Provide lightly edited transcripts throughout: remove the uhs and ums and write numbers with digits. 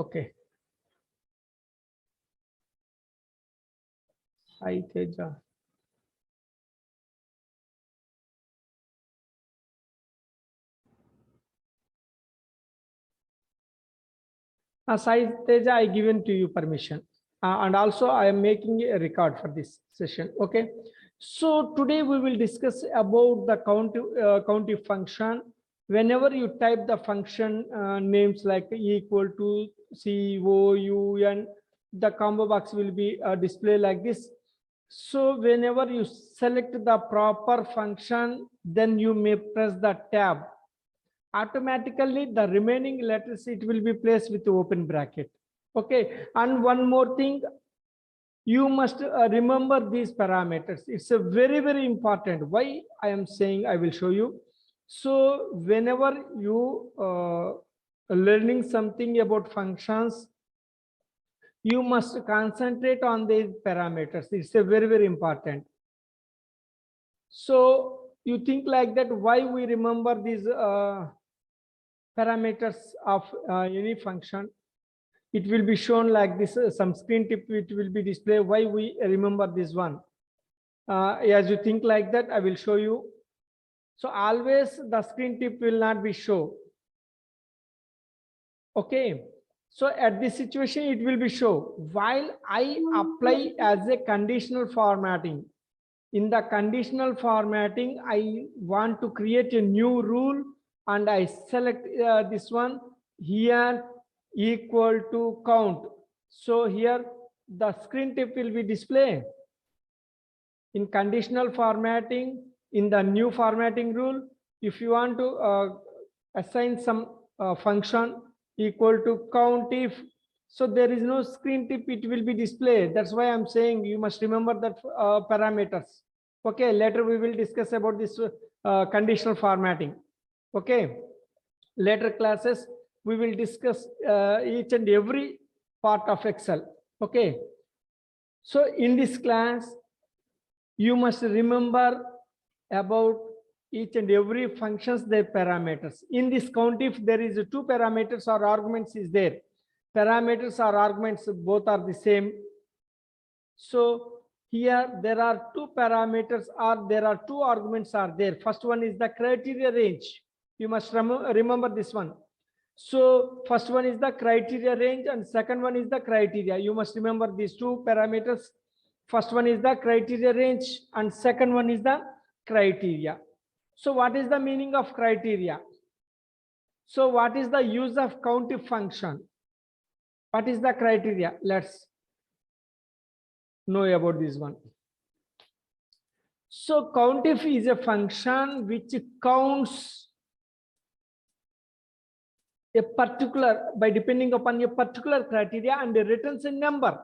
Okay. Hi, Teja. Sai Teja, I given to you permission. And also I am making a record for this session. Okay. So today we will discuss about the countif function. Whenever you type the function names like equal to COUN, the combo box will be displayed like this. So whenever you select the proper function, then you may press the tab. Automatically the remaining letters it will be placed with open bracket. Okay, and one more thing, you must remember these parameters. It's a very important. Why I am saying, I will show you. So whenever you learning something about functions, you must concentrate on these parameters. It's a very important. So you think like that, why we remember these parameters of any function? It will be shown like this, some screen tip it will be displayed. Why we remember this one? As you think like that, I will show you. So always the screen tip will not be shown. Okay, so at this situation it will be shown while I apply as a conditional formatting. In the conditional formatting, I want to create a new rule and I select this one here, equal to count. So here the screen tip will be displayed. In conditional formatting, in the new formatting rule, if you want to assign some function equal to countif, so there is no screen tip, it will be displayed. That's why I'm saying you must remember that parameters. Okay, later we will discuss about this conditional formatting. Okay, later classes we will discuss each and every part of Excel. Okay, so in this class you must remember about each and every functions, their parameters. In this countif there is two parameters or arguments is there. Parameters or arguments both are the same. So here there are two parameters or there are two arguments are there. First one is the criteria range. You must remember this one. So first one is the criteria range and second one is the criteria. You must remember these two parameters. First one is the criteria range and second one is the criteria. So what is the meaning of criteria? So what is the use of countif function? What is the criteria? Let's know about this one. So countif is a function which counts a particular, by depending upon a particular criteria, and returns a number.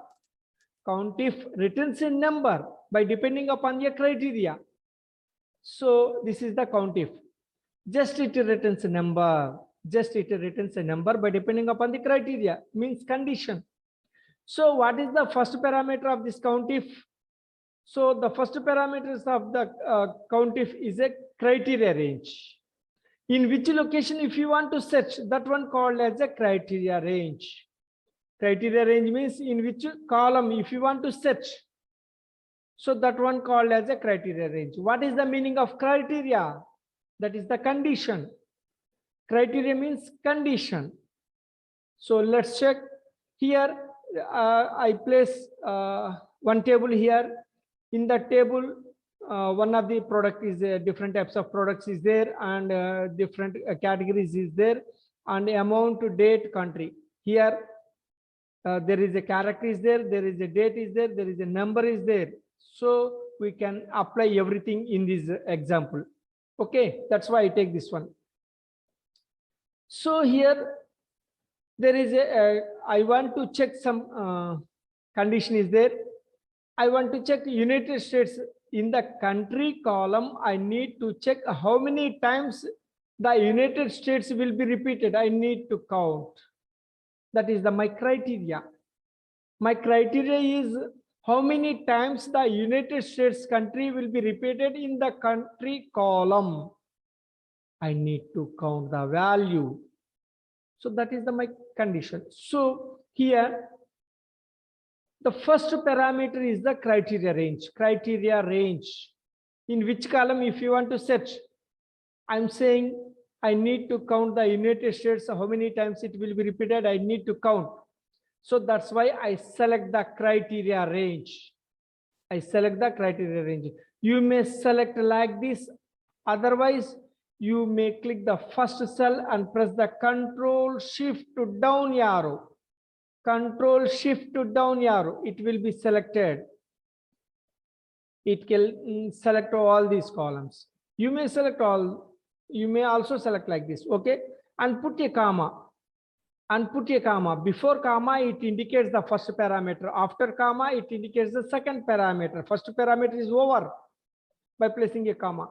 Countif returns a number by depending upon a criteria. So this is the countif. Just it returns a number. Just it returns a number by depending upon the criteria, means condition. So what is the first parameter of this countif? So the first parameters of the countif is a criteria range. In which location if you want to search, that one called as a criteria range. Criteria range means in which column if you want to search. So that one called as a criteria range. What is the meaning of criteria? That is the condition. Criteria means condition. So let's check here. I place one table here. In that table, one of the product is different types of products is there and different categories is there and amount, date, country. Here there is a character is there, there is a date is there, there is a number is there. So we can apply everything in this example. Okay, that's why I take this one. So here there is a I want to check some condition is there. I want to check United States. In the country column, I need to check how many times the United States will be repeated. I need to count. That is my criteria. My criteria is how many times the United States country will be repeated in the country column. I need to count the value. So that is the my condition. So here the first parameter is the criteria range. Criteria range. In which column if you want to search? I'm saying I need to count the United States, how many times it will be repeated, I need to count. So that's why I select the criteria range. I select the criteria range. You may select like this. Otherwise, you may click the first cell and press the Control Shift to down arrow. Control Shift to down arrow. It will be selected. It can select all these columns. You may select all. You may also select like this. Okay. And put a comma. And put a comma. Before comma, it indicates the first parameter. After comma, it indicates the second parameter. First parameter is over by placing a comma.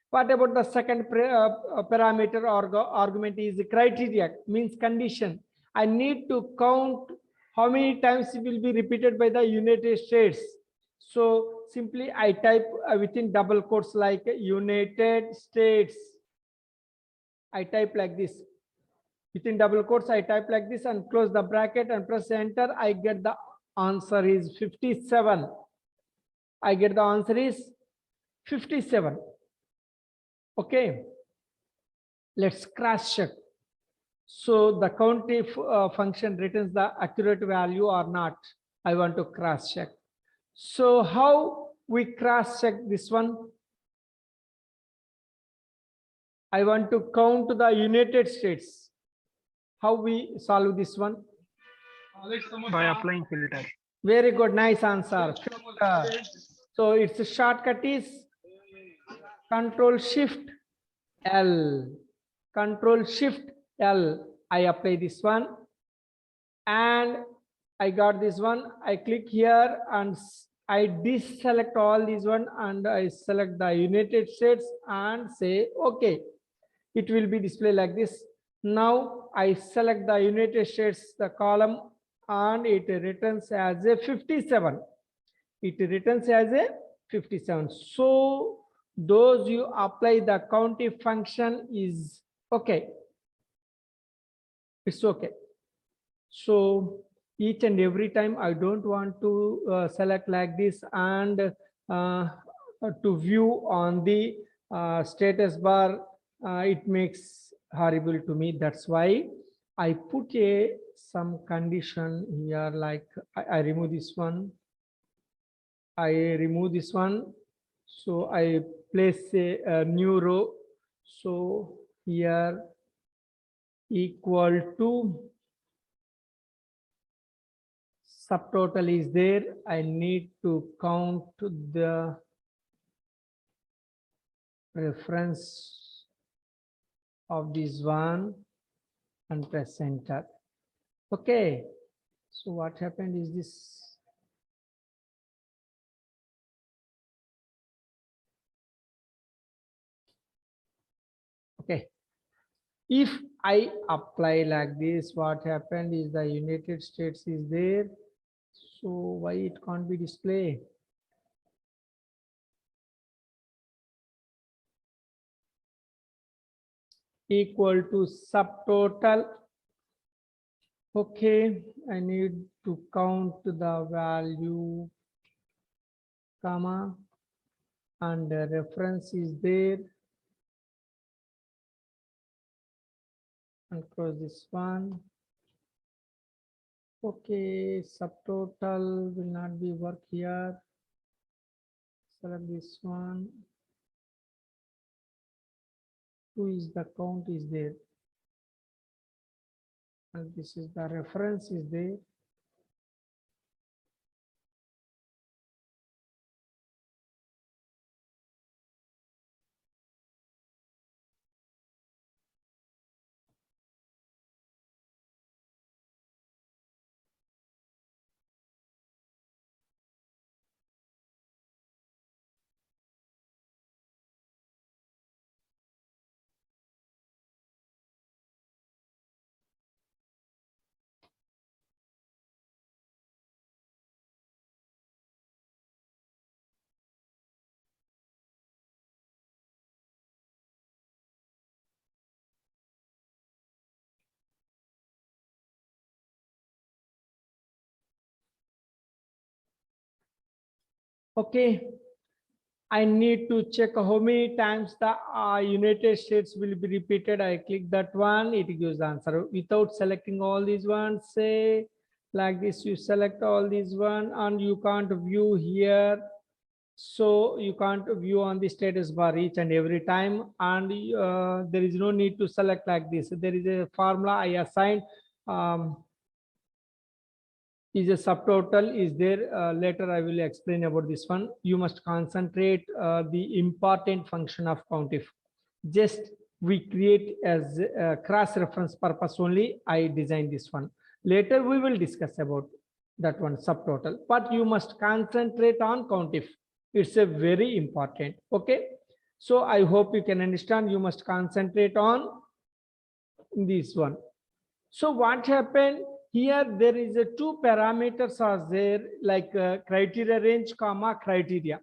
What about the second parameter or argument is criteria, means condition. I need to count how many times it will be repeated by the United States. So simply I type within double quotes like United States. I type like this. Within double quotes, I type like this and close the bracket and press enter. I get the answer is 57. I get the answer is 57. Okay. Let's cross check. So the COUNTIF function returns the accurate value or not. I want to cross check. So how we cross check this one? I want to count the United States. How we solve this one? By applying filter. Very good, nice answer. Filter. So its shortcut is Control Shift L. Control Shift L. I apply this one and I got this one. I click here and I deselect all these one and I select the United States and say okay. It will be displayed like this. Now I select the United States, the column, and it returns as a 57. It returns as a 57. So those you apply the COUNTIF function is okay. It's okay. So each and every time I don't want to select like this and to view on the status bar, it makes horrible to me. That's why I put some condition here, like I remove this one. I remove this one. So I place a new row. So here equal to subtotal is there. I need to count the reference of this one and press enter. Okay. So what happened is this. Okay. If I apply like this, what happened is the United States is there. So why it can't be displayed? Equal to subtotal. Okay, I need to count the value, comma, and the reference is there. And close this one. Okay, subtotal will not be work here. Select this one. Who is the count is there? And this is the reference is there. Okay, I need to check how many times the United States will be repeated. I click that one, it gives the answer without selecting all these ones. Say like this, you select all these one and you can't view here. So you can't view on the status bar each and every time, and there is no need to select like this. There is a formula I assigned. Is a subtotal is there. Later I will explain about this one. You must concentrate the important function of COUNTIF. Just we create as cross reference purpose only. I designed this one. Later we will discuss about that one subtotal, but you must concentrate on COUNTIF. It's a very important. Okay, so I hope you can understand. You must concentrate on this one. So what happened here? There is a two parameters are there, like criteria range comma criteria.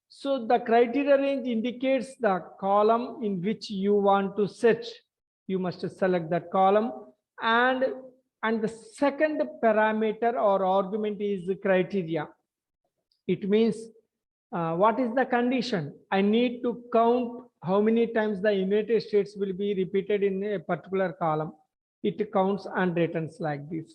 So the criteria range indicates the column in which you want to search. You must select that column, and the second parameter or argument is the criteria. It means what is the condition? I need to count how many times the United States will be repeated in a particular column. It counts and returns like this.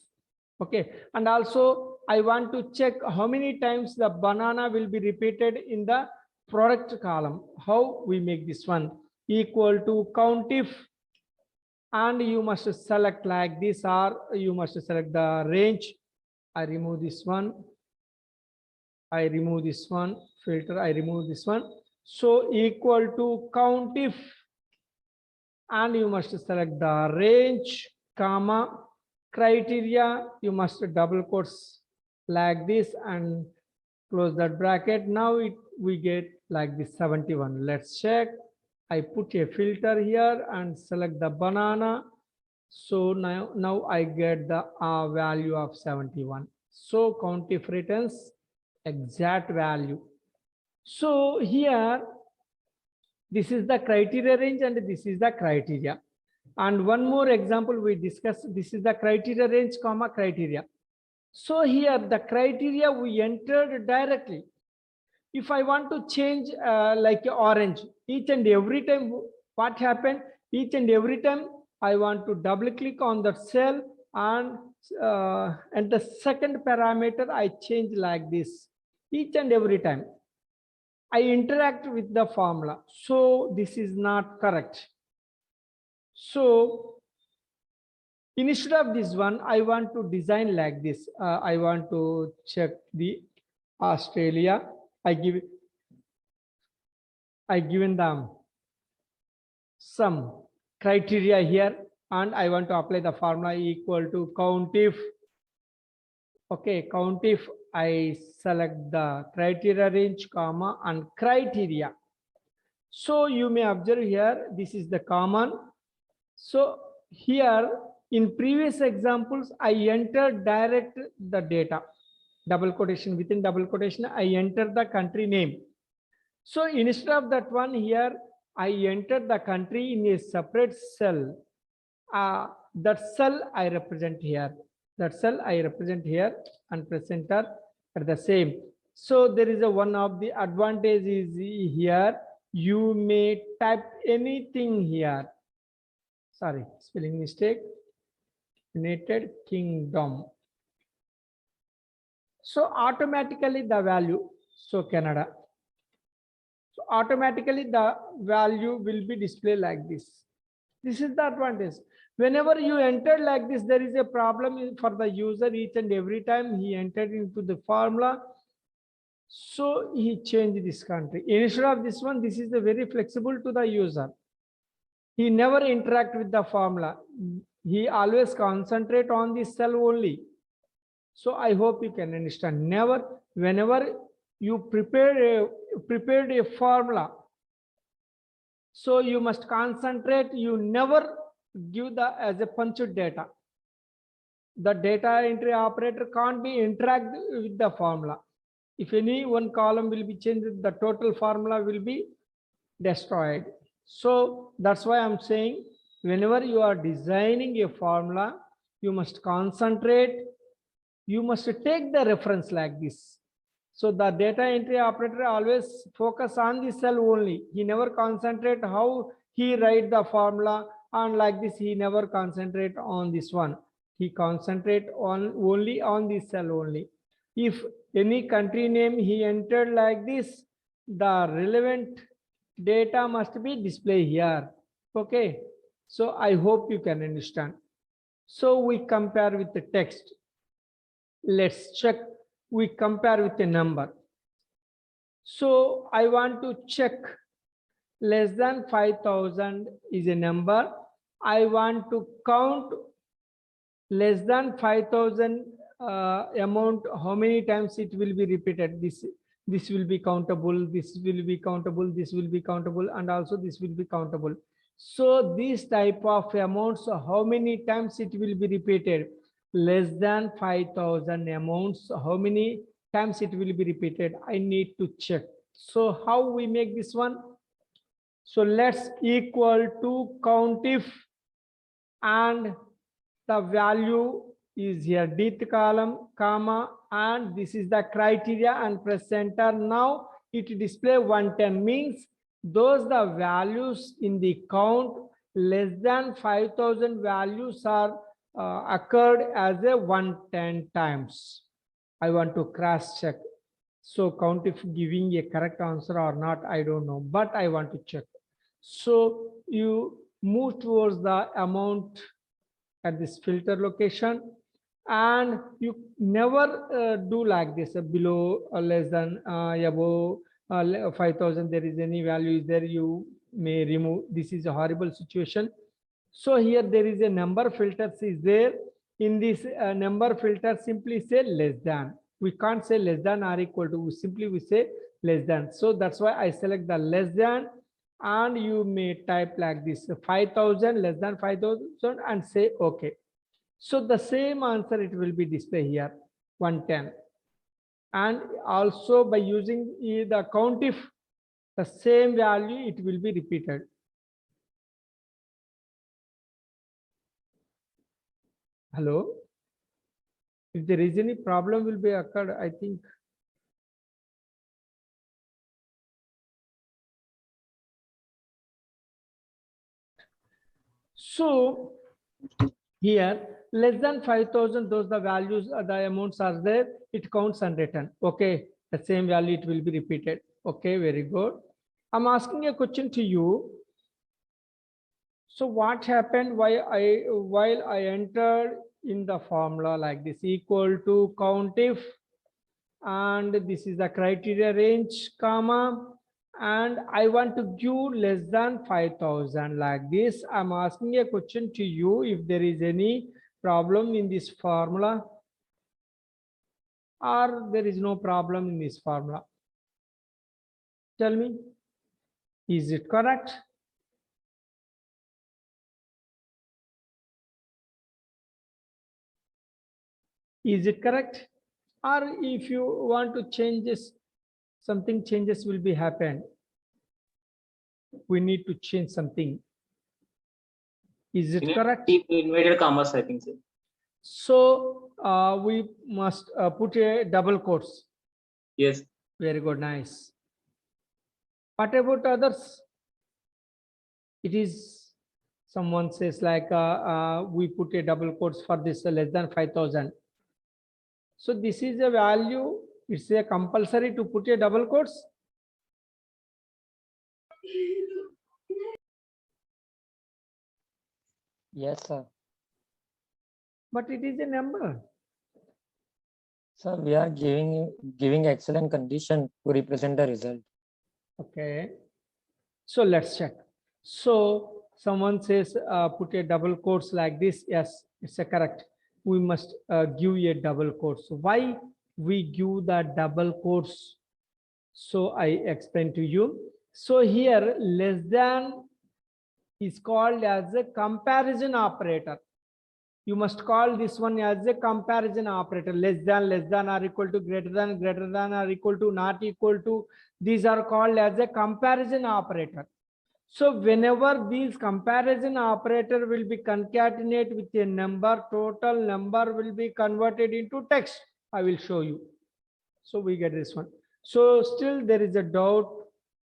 Okay, and also I want to check how many times the banana will be repeated in the product column. How we make this one? Equal to COUNTIF, and you must select like this, or you must select the range. I remove this one. I remove this one filter. I remove this one. So equal to COUNTIF, and you must select the range comma criteria. You must double quotes like this and close that bracket. Now we get like this 71. Let's check. I put a filter here and select the banana. So now I get the value of 71. So COUNTIF returns exact value. So here this is the criteria range and this is the criteria. And one more example we discussed. This is the criteria range comma criteria. So here the criteria we entered directly. If I want to change like orange, each and every time what happened, each and every time I want to double click on that cell, and the second parameter I change like this. Each and every time I interact with the formula. So this is not correct. So instead of this one, I want to design like this. I want to check the Australia. I given them some criteria here, and I want to apply the formula equal to COUNTIF. Okay, COUNTIF. I select the criteria range comma and criteria. So you may observe here, this is the common. So here in previous examples, I entered direct the data, double quotation, within double quotation, I enter the country name. So instead of that one here, I entered the country in a separate cell. That cell I represent here. That cell I represent here and press enter at the same. So there is a one of the advantages here. You may type anything here. Sorry, spelling mistake. United Kingdom. So automatically the value. So Canada. So automatically the value will be displayed like this. This is the advantage. Whenever you enter like this, there is a problem for the user each and every time he entered into the formula. So he changed this country. Instead of this one, this is the very flexible to the user. He never interact with the formula. He always concentrate on this cell only. So I hope you can understand. Whenever you prepared a formula, so you must concentrate. You never give the as a punched data. The data entry operator can't be interact with the formula. If any one column will be changed, the total formula will be destroyed. So that's why I'm saying, whenever you are designing a formula, you must concentrate. You must take the reference like this. So the data entry operator always focus on the cell only. He never concentrate how he write the formula, and like this he never concentrate on this one. He concentrate on only on this cell only. If any country name he entered like this, the relevant data must be displayed here. Okay, so I hope you can understand. So we compare with the text. Let's check. We compare with a number. So I want to check less than 5,000 is a number. I want to count less than 5,000 amount, how many times it will be repeated. This will be countable, this will be countable, this will be countable, and also this will be countable. So this type of amounts, how many times it will be repeated? Less than 5,000 amounts, how many times it will be repeated? I need to check. So how we make this one? So let's equal to COUNTIF, and the value is here, dth column, comma, and this is the criteria, and press enter. Now it display 110, means those the values in the count less than 5,000 values are occurred as a 110 times. I want to cross check. So COUNTIF giving a correct answer or not, I don't know, but I want to check. So you move towards the amount at this filter location, and you never do like this, below less than above 5,000 there is any value is there, you may remove. This is a horrible situation. So here there is a number filters is there. In this number filter, simply say less than. We can't say less than or equal to, we say less than. So that's why I select the less than, and you may type like this, 5,000, less than 5,000, and say okay. So the same answer it will be displayed here, 110. And also by using the COUNTIF, the same value it will be repeated. Hello? If there is any problem will be occurred, I think. So here less than 5,000, those the values, the amounts are there, it counts and written. Okay, the same value it will be repeated. Okay, very good. I'm asking a question to you. So what happened while I entered in the formula like this, equal to COUNTIF, and this is the criteria range, comma, and I want to give less than 5,000 like this. I'm asking a question to you, if there is any problem in this formula or there is no problem in this formula. Tell me, is it correct? Is it correct? Or if you want to change this, something changes will be happen. We need to change something. Is it correct? Inverted commas, I think so. So we must put a double quotes. Yes. Very good, nice. What about others? It is, someone says like we put a double quotes for this less than 5,000. So this is a value, it's a compulsory to put a double quotes. Yes, sir. But it is a number. Sir, we are giving excellent condition to represent the result. Okay. So let's check. So someone says put a double quotes like this. Yes, it's a correct. We must give a double quotes. Why we give the double quotes? So I explain to you. So here less than is called as a comparison operator. You must call this one as a comparison operator. Less than or equal to, greater than or equal to, not equal to. These are called as a comparison operator. So whenever these comparison operator will be concatenate with a number, total number will be converted into text. I will show you. So we get this one. So still there is a doubt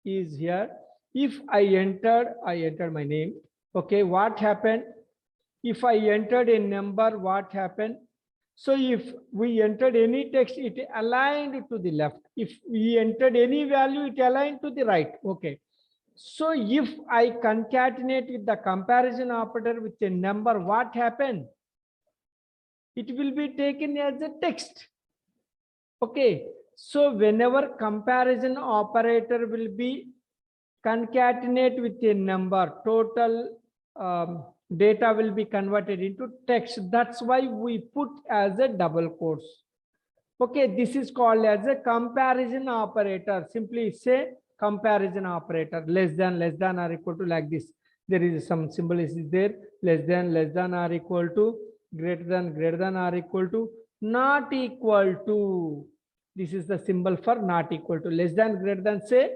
is here. If I entered my name. Okay, what happened? If I entered a number, what happened? So if we entered any text, it aligned to the left. If we entered any value, it aligned to the right. Okay. So if I concatenate with the comparison operator with a number, what happened? It will be taken as a text. Okay. So whenever comparison operator will be concatenate with a number, total data will be converted into text. That's why we put as a double quotes. Okay, this is called as a comparison operator. Simply say comparison operator, less than or equal to, like this. There is some symbol is there, less than or equal to, greater than or equal to, not equal to. This is the symbol for not equal to. Less than, greater than, say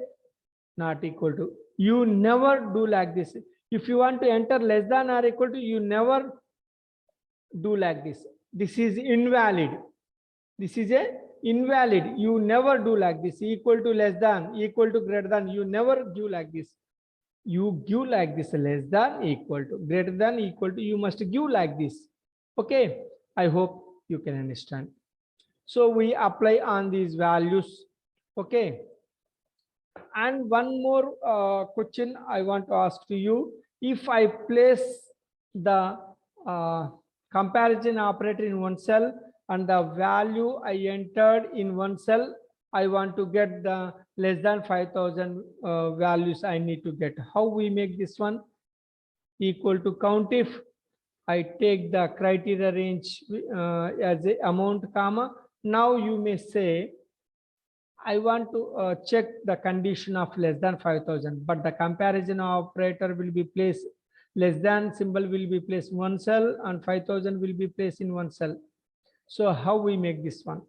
not equal to. You never do like this. If you want to enter less than or equal to, you never do like this. This is invalid. This is a invalid. You never do like this. Equal to, less than, equal to, greater than. You never give like this. You give like this, less than, equal to, greater than, equal to. You must give like this. Okay. I hope you can understand. So we apply on these values. Okay. And one more question I want to ask to you. If I place the comparison operator in one cell and the value I entered in one cell, I want to get the less than 5,000 values I need to get. How we make this one? Equal to COUNTIF. I take the criteria range as a amount, comma. Now you may say, I want to check the condition of less than 5,000, but the comparison operator will be placed, less than symbol will be placed in one cell and 5,000 will be placed in one cell. So how we make this one?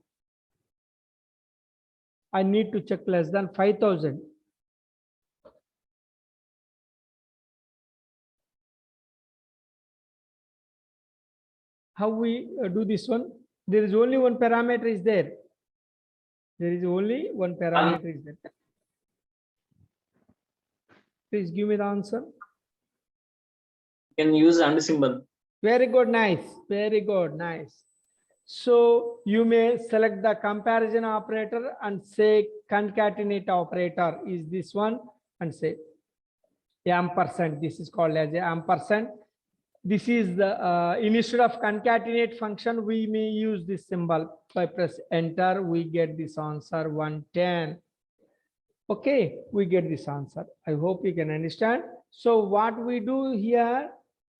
I need to check less than 5,000. How we do this one? There is only one parameter is there. There is only one parameter is there. Please give me the answer. You can use and symbol. Very good, nice. Very good, nice. So you may select the comparison operator and say concatenate operator is this one and say ampersand. This is called as a ampersand. This is the instead of concatenate function, we may use this symbol. If I press enter, we get this answer 110. Okay, we get this answer. I hope you can understand. So what we do here,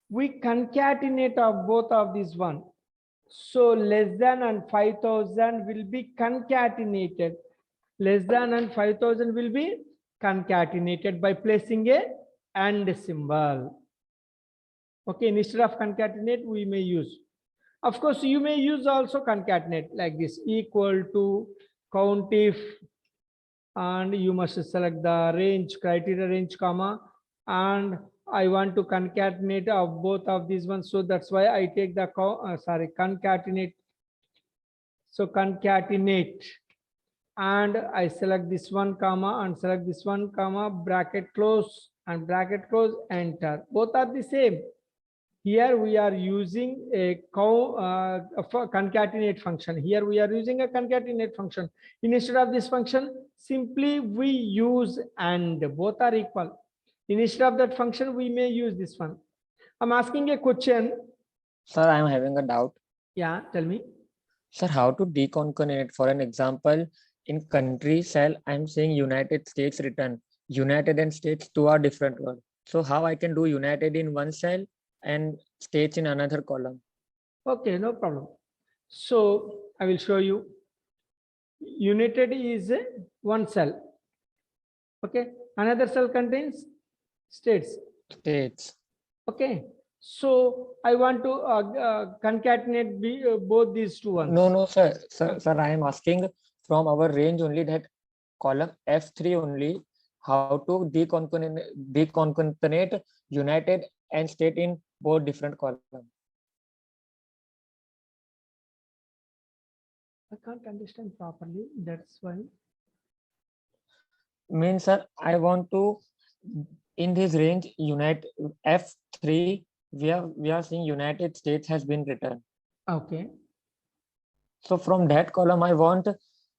we concatenate of both of these one. So less than and 5,000 will be concatenated. Less than and 5,000 will be concatenated by placing a AND symbol. Okay, instead of concatenate, we may use. Of course, you may use also concatenate like this, equal to COUNTIF, and you must select the range, criteria range, comma, and I want to concatenate of both of these ones. So that's why I take the concatenate. So concatenate, and I select this one, comma, and select this one, comma, bracket close and bracket close, enter. Both are the same. Here we are using a concatenate function. Here we are using a concatenate function. Instead of this function, simply we use AND. Both are equal. Instead of that function, we may use this one. I'm asking a question. Sir, I am having a doubt. Yeah, tell me. Sir, how to deconcatenate? For an example, in country cell, I'm saying United States written. United and States, two are different words. So how I can do United in one cell and States in another column? Okay, no problem. So I will show you. United is one cell. Okay, another cell contains states. States. Okay, so I want to concatenate both these two ones. No, sir. Sir, I am asking from our range only, that column F3 only, how to deconcatenate United and State in both different columns. I can't understand properly. That's why. Means, sir, I want to in this range unite F3. We are seeing United States has been written. Okay. So from that column, I want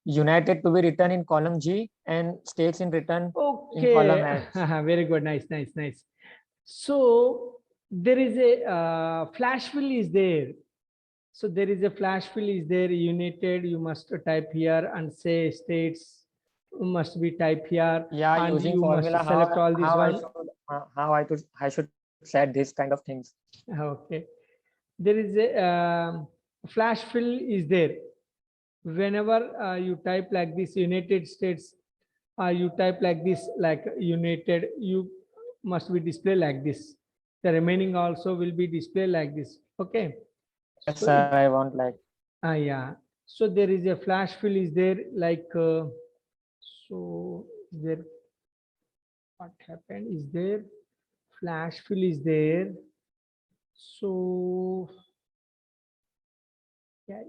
United to be written in column G and states in written in column Okay. H. Very good. Nice, nice, nice. So there is a flash fill is there. So there is a flash fill is there. United, you must type here and say states must be type here. Yeah, and using you formula, must select all these how I one. should I should set this kind of things. Okay. There is a flash fill is there. Whenever you type like this United States, you type like this, like United, you must be displayed like this. The remaining also will be displayed like this. Okay. Yes, So sir, I want like yeah. So there is a flash fill is there, like so there. What happened is there? Flash fill is there. So yeah.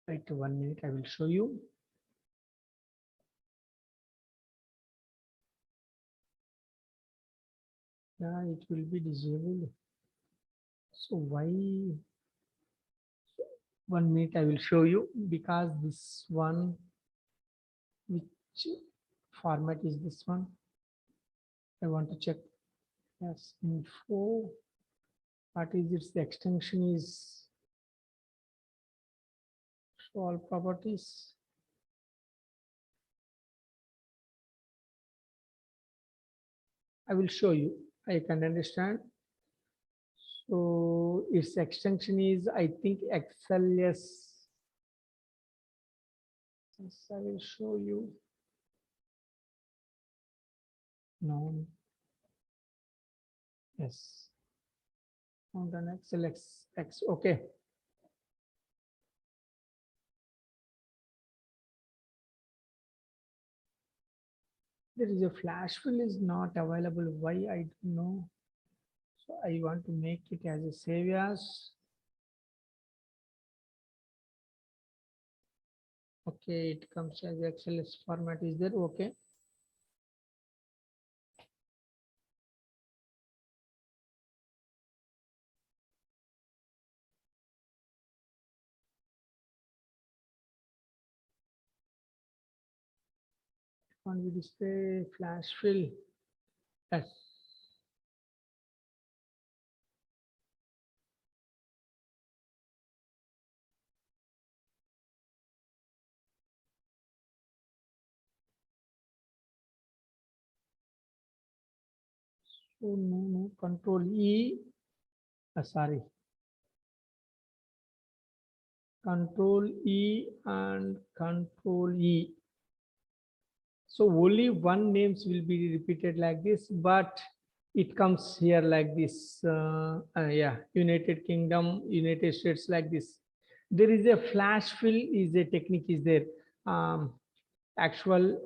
Wait 1 minute, I will show you. Yeah, it will be disabled. So why? 1 minute, I will show you, because this one, which format is this one? I want to check. Yes, info. What is its extension is show all properties. I will show you. I can understand. So its extension is, I think, XLS. Yes, I will show you. No. Yes. On the XLX. Okay. There is a flash fill is not available. Why? I don't know. So I want to make it as a save as. Okay, it comes as XLS format is there. Okay. When we display flash fill. Yes. So no, control E. Sorry. Control E and control E. So only one names will be repeated like this, but it comes here like this. Yeah, United Kingdom, United States, like this. There is a flash fill is a technique is there. Actual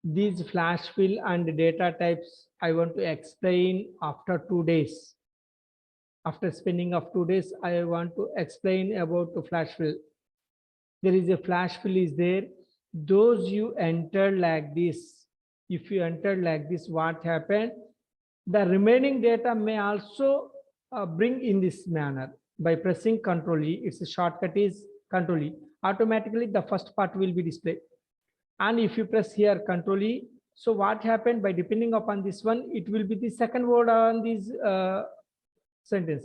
these flash fill and data types I want to explain after 2 days. After spending of 2 days, I want to explain about the flash fill. There is a flash fill is there. Those you enter like this, if you enter like this, what happened? The remaining data may also bring in this manner by pressing Ctrl E. Its a shortcut is Ctrl E. Automatically, the first part will be displayed. And if you press here Ctrl E, so what happened by depending upon this one, it will be the second word on this sentence.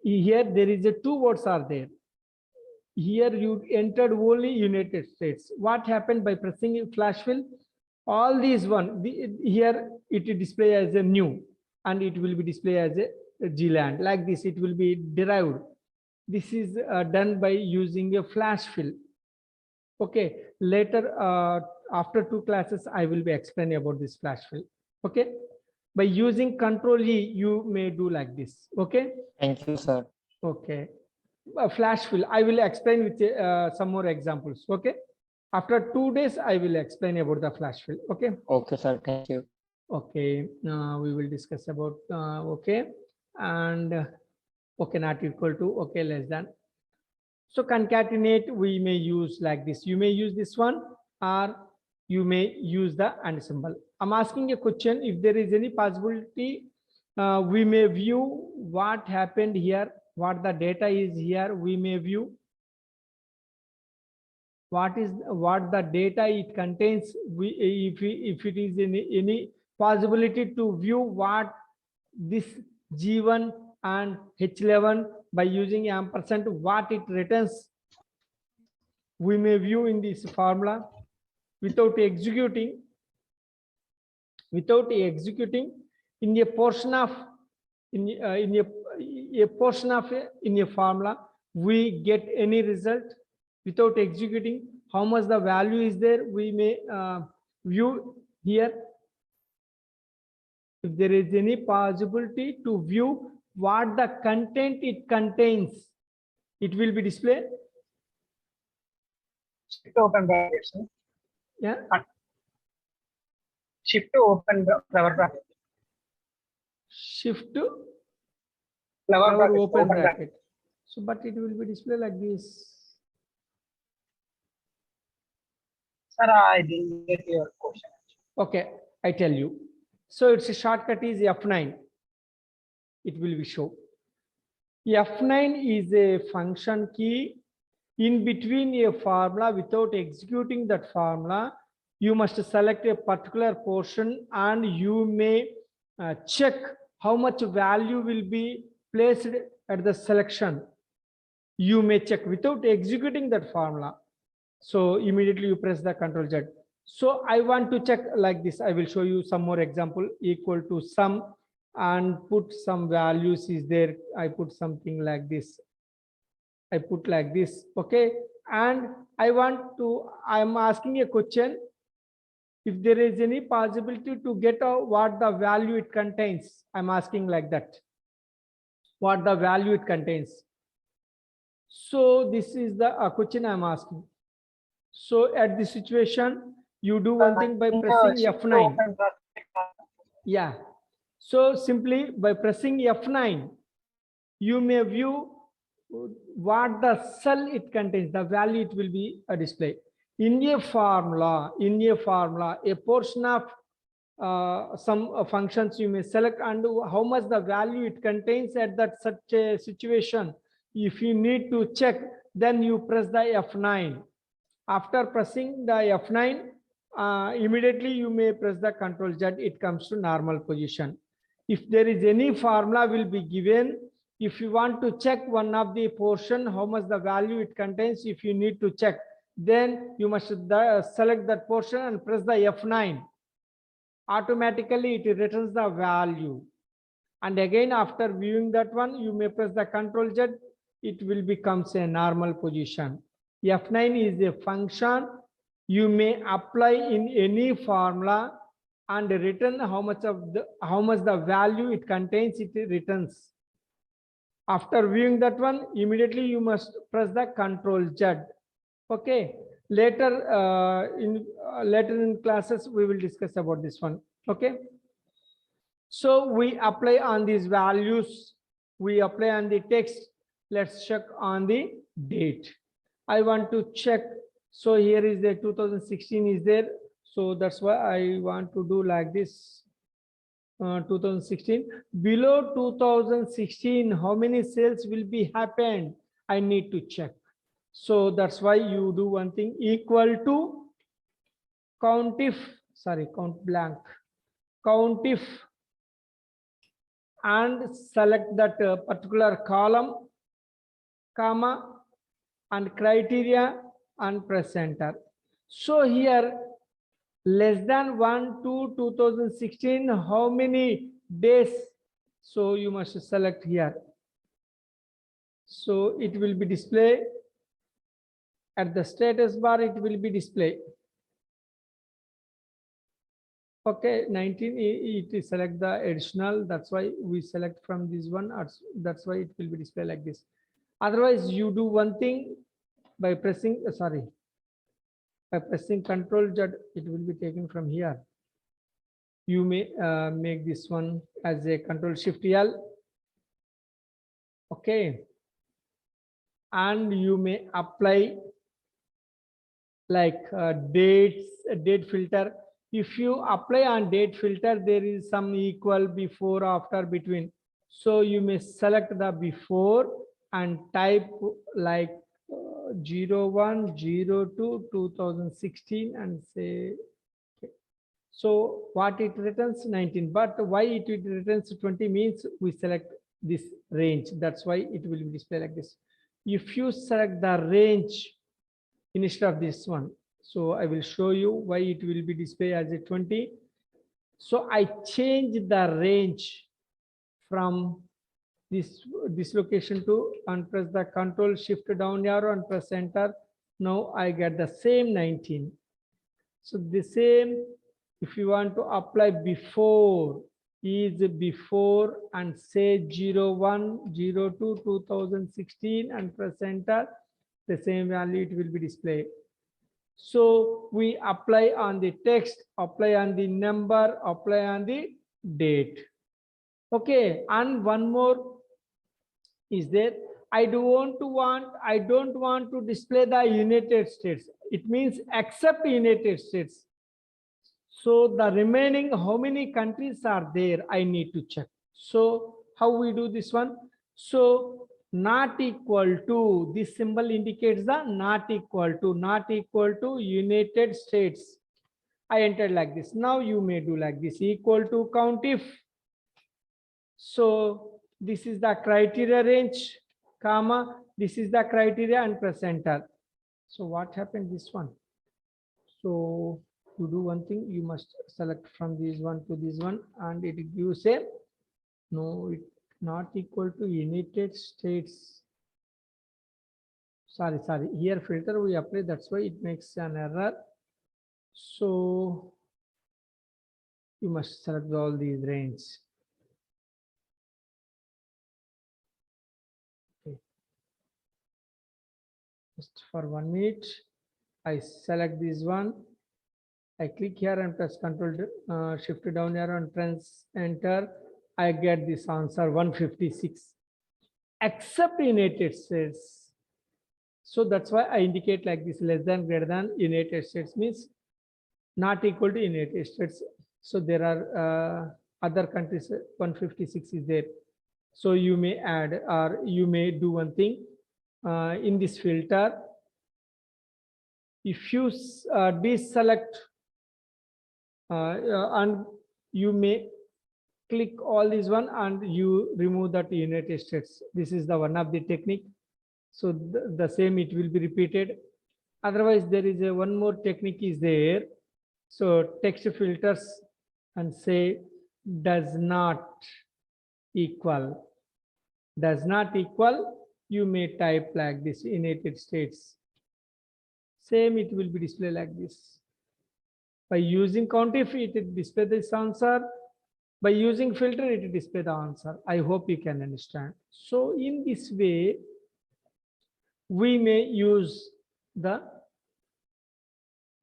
Here there is a 2 words are there. Here you entered only United States. What happened by pressing flash fill? All these one, here it will display as a new, and it will be displayed as a GLAND. Like this, it will be derived. This is done by using a flash fill. Okay, later after 2 classes, I will be explaining about this flash fill. Okay, by using Ctrl E, you may do like this. Okay. thank you, sir. Okay. Flash fill, I will explain with some more examples. Okay. After 2 days, I will explain about the flash fill. Okay. Okay, sir, thank you. Okay, we will discuss about okay, and okay, not equal to, okay, less than. So concatenate we may use like this. You may use this one, or you may use the and symbol. I'm asking a question. If there is any possibility, we may view what happened here, what the data is here. We may view what the data it contains. If it is any possibility to view what this G1 and H11 by using ampersand, what it returns, we may view in this formula without executing in a portion of in a portion of in a formula, we get any result without executing. How much the value is there, we may view here. If there is any possibility to view what the content it contains, it will be displayed. Shift to open brackets. Yeah. Shift to open flower bracket. Shift to Flower our bracket. open bracket. So, but it will be displayed like this. Sir, I didn't get your question. Okay, I tell you. So its a shortcut is F9. It will be show. F9 is a function key in between a formula. Without executing that formula, you must select a particular portion and you may check how much value will be placed at the selection. You may check without executing that formula. So immediately you press the Ctrl Z. So I want to check like this. I will show you some more example. Equal to sum and put some values is there. I put something like this. I put like this. Okay. And I'm asking a question. If there is any possibility to get what the value it contains, I'm asking like that. What the value it contains. So this is the question I'm asking. So at this situation, you do one thing by pressing F9. Yeah. So simply by pressing F9, you may view what the cell it contains, the value it will be a display. In a formula, a portion of some functions you may select and how much the value it contains at that such a situation. If you need to check, then you press the F9. After pressing the F9, immediately you may press the Ctrl Z, it comes to normal position. If there is any formula will be given, if you want to check one of the portion, how much the value it contains, if you need to check, then you must select that portion and press the F9. Automatically it returns the value. And again, after viewing that one, you may press the Ctrl Z, it will becomes a normal position. F9 is a function you may apply in any formula and return how much the value it contains, it returns. After viewing that one, immediately you must press the Ctrl Z. Okay. Later in classes we will discuss about this one. Okay. So we apply on these values. We apply on the text. Let's check on the date. I want to check. So here is the 2016 is there. So that's why I want to do like this. 2016. Below 2016, how many sales will be happened? I need to check. So that's why you do one thing, equal to COUNTIF, sorry, count blank, COUNTIF, and select that particular column, comma, and criteria, and press enter. So here less than 1 to 2016, how many days? So you must select here. So it will be displayed at the status bar, it will be displayed. Okay, 19, it is select the additional, that's why we select from this one, that's why it will be displayed like this. Otherwise you do one thing by pressing by pressing Ctrl Z, it will be taken from here. You may make this one as a Control Shift L. Okay. And you may apply like date filter. If you apply on date filter, there is some equal, before, after, between. So you may select the before and type like 01/02/2016 and say, okay. So what it returns 19, but why it returns 20 means we select this range. That's why it will be displayed like this. If you select the range instead of this one, so I will show you why it will be displayed as a 20. So I change the range from this location to, and press the Control Shift down arrow and press enter. Now I get the same 19. So the same, if you want to apply before, is before and say 01/02/2016 and press enter, the same value it will be displayed. So we apply on the text, apply on the number, apply on the date. Okay, and one more is there. I don't want to display the United States. It means except United States. So the remaining, how many countries are there? I need to check. So how we do this one? So not equal to, this symbol indicates the not equal to United States. I entered like this. Now you may do like this, equal to COUNTIF. So this is the criteria range, comma, this is the criteria, and press enter. So what happened this one? So to do one thing, you must select from this one to this one, and it gives a, no, it not equal to United States. Sorry, here filter we apply, that's why it makes an error. So you must select all these range. Okay. Just for 1 minute, I select this one. I click here and press Control Shift down arrow and press enter. I get this answer 156, except United States. So that's why I indicate like this, less than, greater than United States means not equal to United States. So there are other countries, 156 is there. So you may add, or you may do one thing in this filter. If you deselect and you may click all this one and you remove that United States. This is the one of the technique. So the same it will be repeated. Otherwise there is a one more technique is there. So text filters and say does not equal. You may type like this, United States. Same it will be displayed like this. By using COUNTIF, it display this answer. By using filter, it display the answer. I hope you can understand. So in this way, we may use the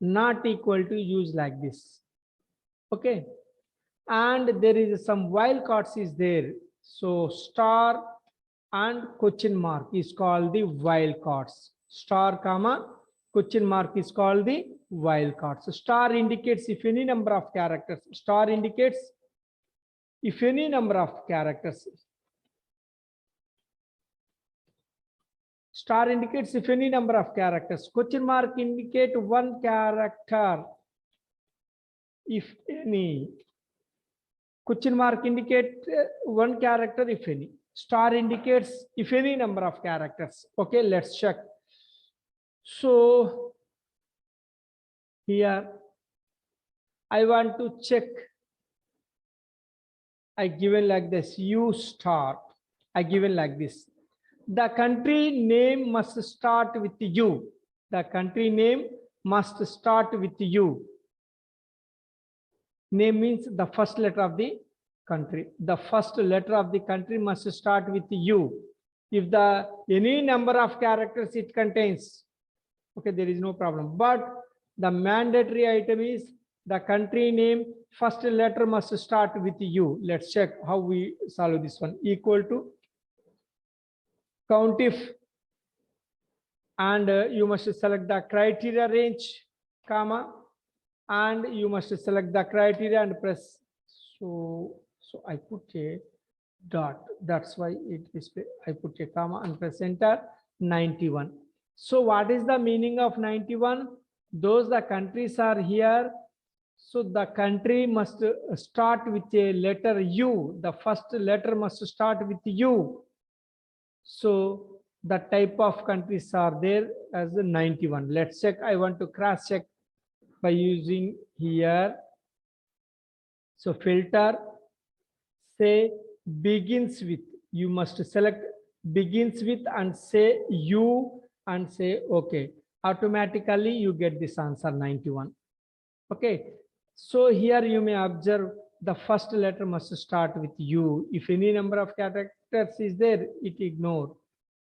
not equal to use like this. Okay. And there is some wildcards is there. So star and question mark is called the wildcards. Star comma question mark is called the wildcards. So star indicates if any number of characters. Star indicates if any number of characters. Star indicates if any number of characters. Question mark indicate one character. If any. Question mark indicate one character if any. Star indicates if any number of characters. Okay, let's check. So here I want to check. I given like this, U star. I given like this. The country name must start with U. The country name must start with U. Name means the first letter of the country. The first letter of the country must start with U. If the any number of characters it contains, okay, there is no problem. But the mandatory item is The country name first letter must start with U. Let's check how we solve this one. Equal to COUNTIF, and you must select the criteria range, comma, and you must select the criteria and press. So I put a dot. That's why it is. I put a comma and press enter. 91. So what is the meaning of 91? Those the countries are here. So the country must start with a letter U. The first letter must start with U. So the type of countries are there as the 91. Let's check. I want to cross check by using here. So filter, say begins with. You must select begins with and say U and say okay. Automatically you get this answer 91. Okay. So here you may observe the first letter must start with U. If any number of characters is there, it ignore.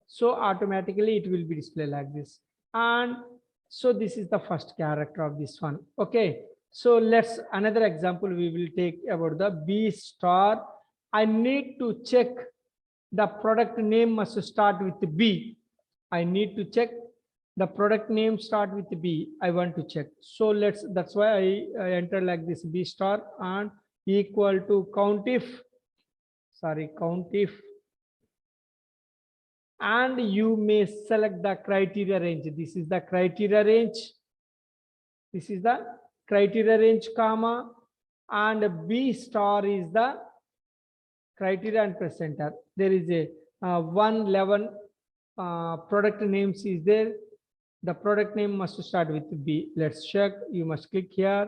So automatically it will be displayed like this. And so this is the first character of this one. Okay. So let's another example we will take about the B star. I need to check the product name must start with B. I need to check the product name start with B. I want to check. So that's why I enter like this B star and equal to COUNTIF. Sorry, COUNTIF. And you may select the criteria range. This is the criteria range. This is the criteria range, comma, and B star is the criteria and press enter. There is a 111 product names is there. The product name must start with B. Let's check. You must click here,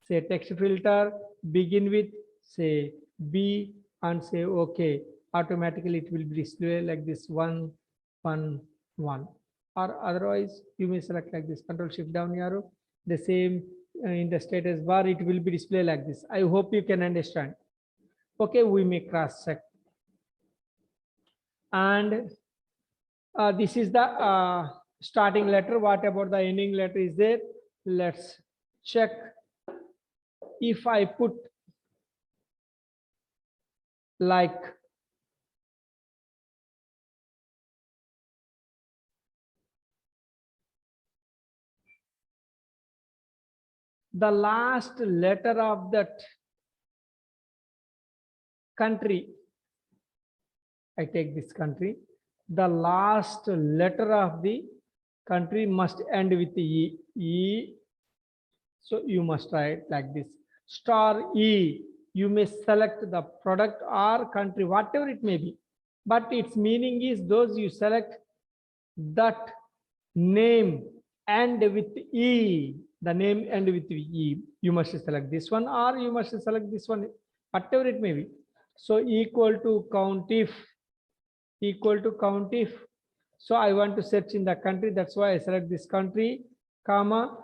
say text filter, begin with, say B, and say okay. Automatically it will be displayed like this 111. Or otherwise you may select like this Control Shift down arrow. The same in the status bar it will be displayed like this. I hope you can understand. Okay, we may cross check. And this is the starting letter. What about the ending letter is there? Let's check. If I put like the last letter of that country, I take this country, the last letter of the country must end with E. E. So you must write like this. Star E. You may select the product or country, whatever it may be. But its meaning is those you select that name end with E. The name end with E. You must select this one or you must select this one, whatever it may be. So equal to COUNTIF. Equal to COUNTIF. So I want to search in the country. That's why I select this country, comma,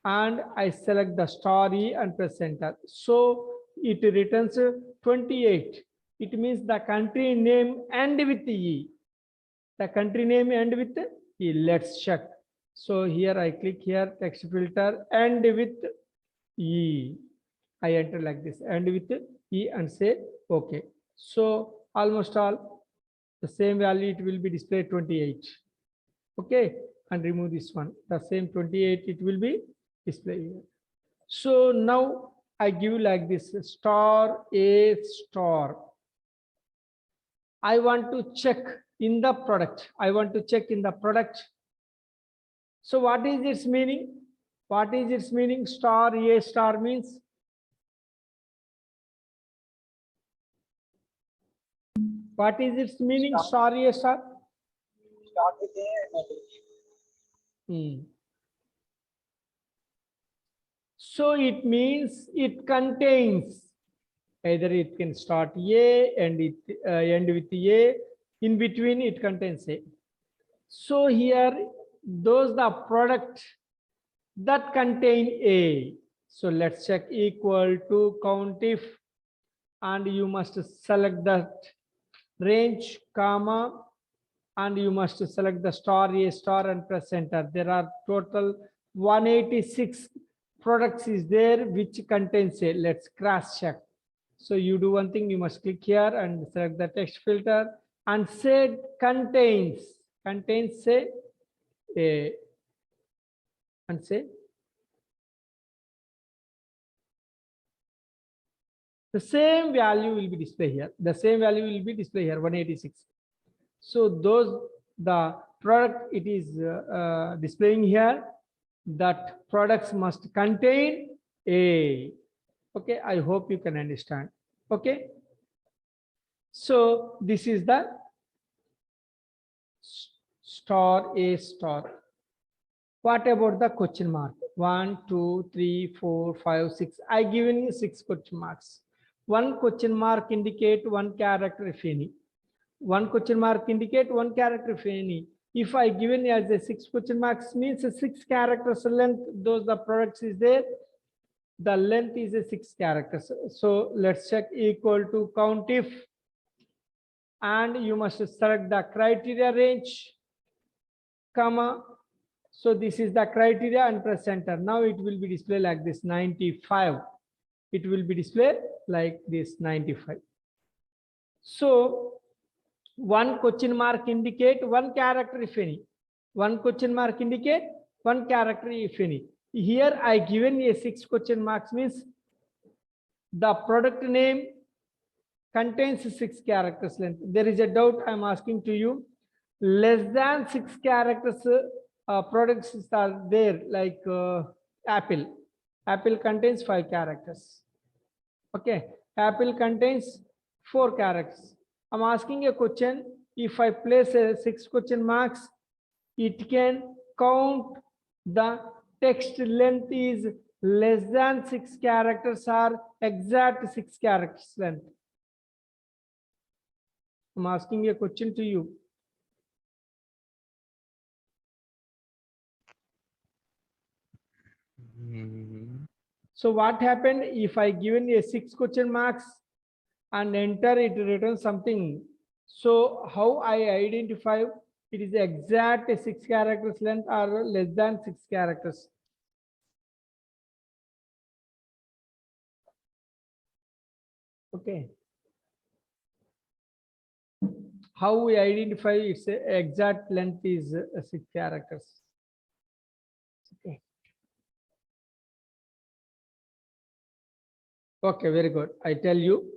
and I select the star E and press enter. So it returns 28. It means the country name end with E. The country name end with E. Let's check. So here I click here, text filter, end with E. I enter like this, end with E and say okay. So almost all the same value, it will be displayed 28. Okay, and remove this one. The same 28, it will be displayed here. So now I give like this star A star. I want to check in the product. I want to check in the product. So what is its meaning? What is its meaning? Star A star means what is its meaning? Star A star. Start with A and So it means it contains, either it can start A and it end with A. In between it contains A. So here those the product that contain A. So let's check equal to COUNTIF, and you must select that range, comma, and you must select the star A star and press enter. There are total 186 products is there which contains a, let's cross check. So you do one thing, you must click here and select the text filter and say contains say a, and say the same value will be displayed here. The same value will be displayed here, 186. So those, the product it is displaying here, that products must contain a. Okay, I hope you can understand. Okay. So this is the star A star. What about the question mark? 1, 2, 3, 4, 5, 6. I given you 6 question marks. One question mark indicate one character if any. One question mark indicate one character if any. If I given as a 6 question marks means a 6 characters length, those the products is there. The length is a 6 characters. So let's check equal to count if, and you must select the criteria range, comma. So this is the criteria and press enter. Now it will be displayed like this 95. It will be displayed like this 95. So one question mark indicate one character if any. One question mark indicate one character if any. Here I given a 6 question marks means the product name contains 6 characters length. There is a doubt I'm asking to you. Less than 6 characters products are there, like Apple. Apple contains 5 characters. Okay, Apple contains 4 characters. I'm asking a question. If I place a 6 question marks, it can count the text length is less than 6 characters or exact 6 characters length. I'm asking a question to you. So what happened if I given a 6 question marks and enter it returns something? So how I identify it is exact 6 characters length or less than 6 characters? Okay. How we identify its exact length is 6 characters? Okay. Okay, very good. I tell you.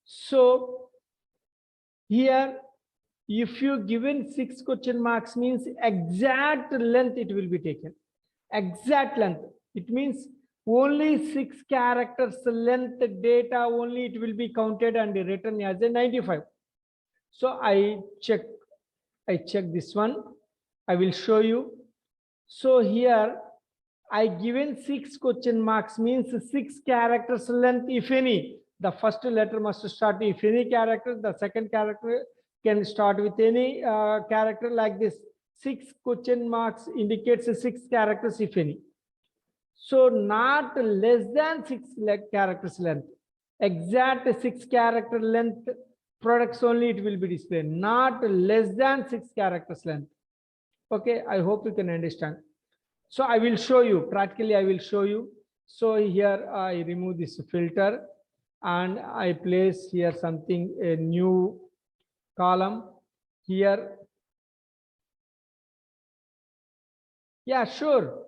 So here, if you given 6 question marks means exact length it will be taken. Exact length. It means only 6 characters length data only it will be counted and written as a 95. So I check this one. I will show you. So here I given 6 question marks means 6 characters length if any. The first letter must start if any character. The second character can start with any character like this. 6 question marks indicates 6 characters if any. So not less than 6 characters length. Exact 6 character length products only it will be displayed. Not less than 6 characters length. Okay, I hope you can understand. So I will show you, practically I will show you. So here I remove this filter and I place here something, a new column here. Yeah, sure.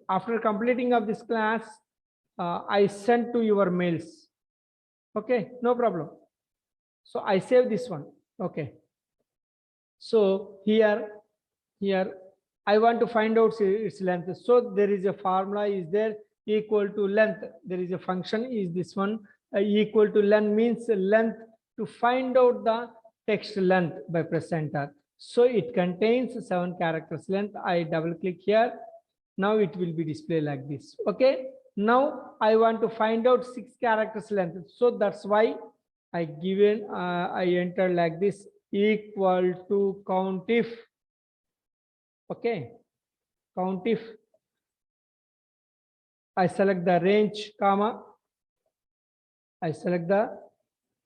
After completing of this class, I send to your mails. Okay, no problem. So I save this one. Okay. So here I want to find out its length. So there is a formula is there equal to length. There is a function is this one equal to length means length to find out the text length by press enter. So it contains 7 characters length. I double click here. Now it will be displayed like this. Okay. Now I want to find out 6 characters length. So that's why I enter like this equal to count if. Okay, count if. I select the range, comma. I select the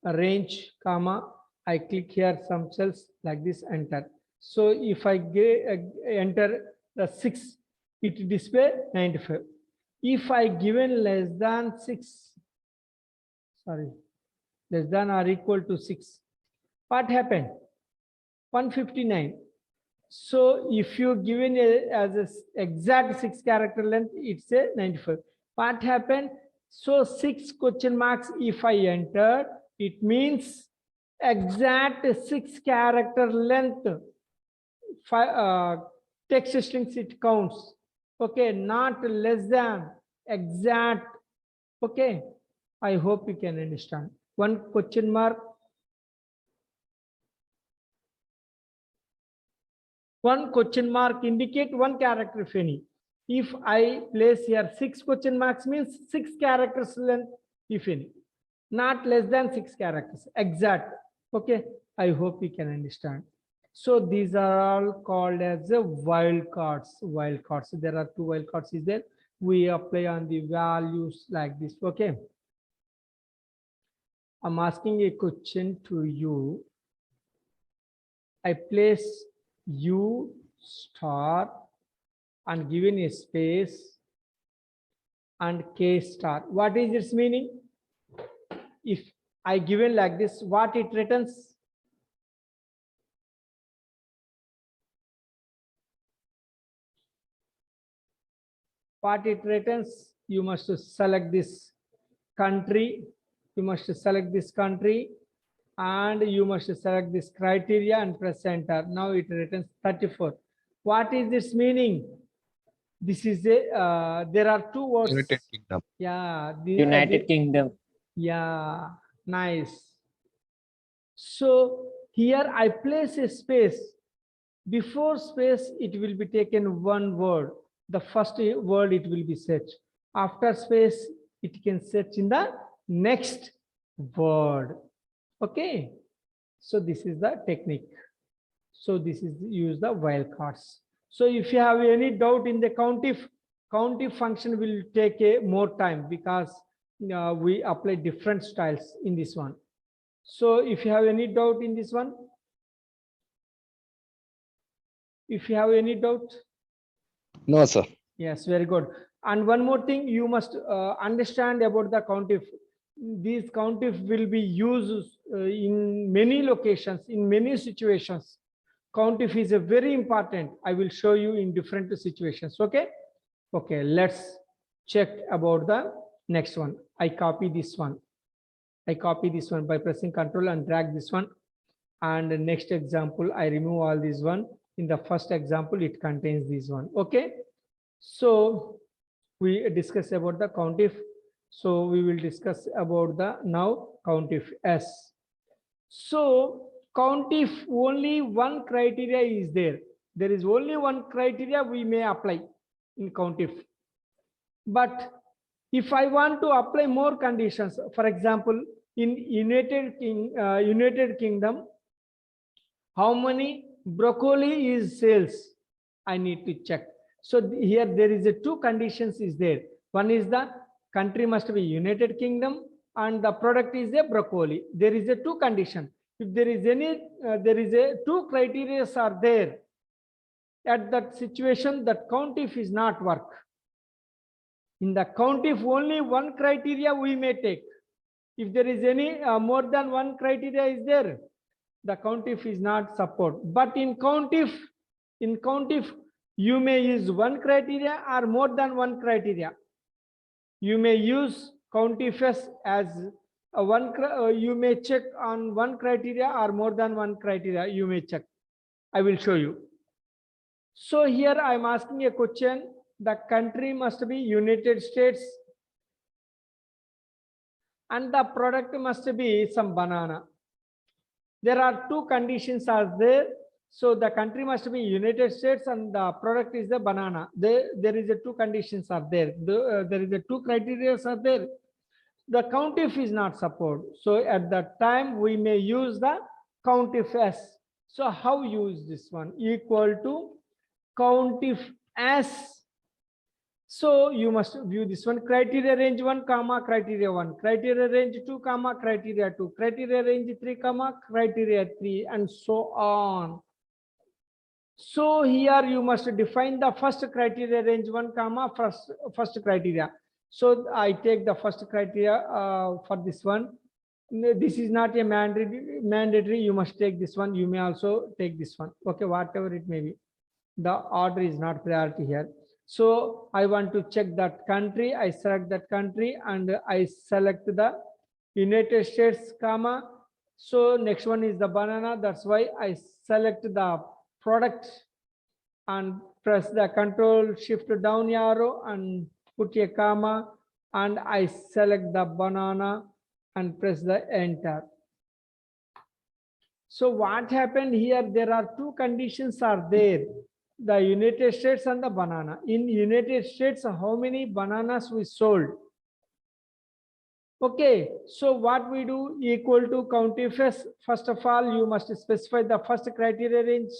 range, comma. I click here some cells like this, enter. So if I enter the 6, it display 95. if I given less than 6, sorry, less than or equal to 6, what happened? 159. So if you given as a exact 6 character length, it's a 95. What happened? So 6 question marks if I enter, it means exact 6 character length. Text strings it counts. Okay, not less than, exact. Okay, I hope you can understand. One question mark. One question mark indicate one character if any. If I place here 6 question marks means 6 characters length if any. Not less than 6 characters. Exact. Okay, I hope you can understand. So these are all called as the wildcards. Wildcards. There are 2 wildcards is there. We apply on the values like this. Okay. I'm asking a question to you. I place U star and given a space and K star. What is its meaning? If I given like this, what it returns? What it returns? You must select this country. You must select this country and you must select this criteria and press enter. Now it returns 34. What is this meaning? This is a there are 2 words. United Kingdom. Yeah. United Kingdom. Yeah, nice. So here I place a space. Before space, it will be taken one word. The first word it will be searched. After space, it can search in the next word. Okay. So this is the technique. So this is use the wildcards. So if you have any doubt in the COUNTIF function will take a more time because we apply different styles in this one. So if you have any doubt in this one, if you have any doubt, No, sir. yes, very good. And one more thing, you must understand about the COUNTIF. These COUNTIF will be used in many locations, in many situations. COUNTIF is a very important. I will show you in different situations. Okay. Okay. Let's check about the next one. I copy this one. I copy this one by pressing Ctrl and drag this one. And the next example, I remove all this one. In the first example, it contains this one. Okay. So we discuss about the COUNTIF. So we will discuss about the now COUNTIF S. So COUNTIF only one criteria is there. There is only one criteria we may apply in COUNTIF. But if I want to apply more conditions, for example, in United Kingdom, how many broccoli is sales? I need to check. So here there is a 2 conditions is there. One is the country must be United Kingdom and the product is a broccoli. There is a 2 condition. If there is any, there is a 2 criteria are there. At that situation, that COUNTIF is not work. In the COUNTIF, only one criteria we may take. If there is any more than one criteria is there, the COUNTIF is not support. But in COUNTIF, you may use one criteria or more than one criteria. You may use COUNTIF as you may check on one criteria or more than one criteria. You may check. I will show you. So here I am asking a question. The country must be United States and the product must be some banana. There are 2 conditions are there. So the country must be United States and the product is the banana. There is a 2 conditions are there. There is a 2 criteria are there. The COUNTIF is not support. So at that time we may use the COUNTIF S. So how use this one? Equal to COUNTIF S. So you must view this one. Criteria range 1, comma, criteria 1, criteria range 2, comma, criteria 2, criteria range 3, comma, criteria 3, and so on. So here you must define the first criteria range 1 comma first criteria. So I take the first criteria for this one. This is not a mandatory. You must take this one. You may also take this one. Okay, whatever it may be. The order is not priority here. So I want to check that country. I select that country and I select the United States, comma. So next one is the banana. That's why I select the product and press the control shift down arrow and put a comma, and I select the banana and press the enter. So what happened here? There are two conditions are there. The United States and the banana. In United States, how many bananas we sold? Okay, so what we do equal to COUNTIF. First of all, you must specify the first criteria range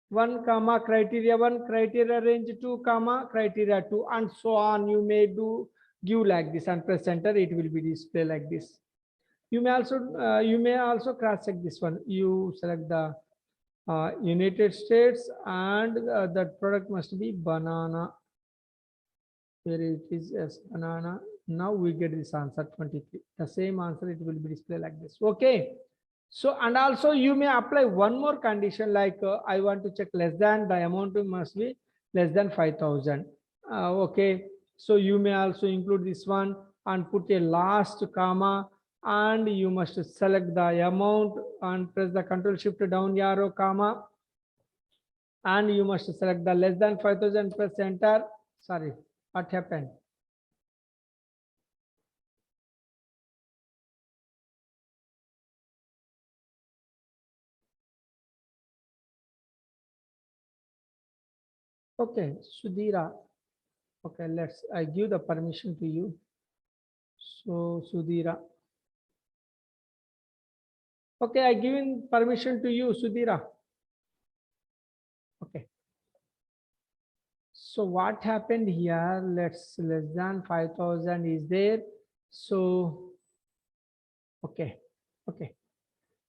1 comma criteria 1, criteria range 2 comma criteria 2, and so on. You may give like this and press enter. It will be displayed like this. You may also cross check this one. You select the United States and that product must be banana. Where it is, yes, banana. Now we get this answer 23. The same answer, it will be displayed like this. Okay. So, and also you may apply one more condition, like I want to check less than, the amount must be less than 5,000. Okay. So you may also include this one and put a last comma, and you must select the amount and press the control shift down arrow, comma, and you must select the less than 5,000, press enter. Sorry, what happened? Okay, Sudhira. Okay, I give the permission to you. So Sudhira. Okay, I given permission to you, Sudhira. Okay. So what happened here? Less than 5,000 is there. So, okay.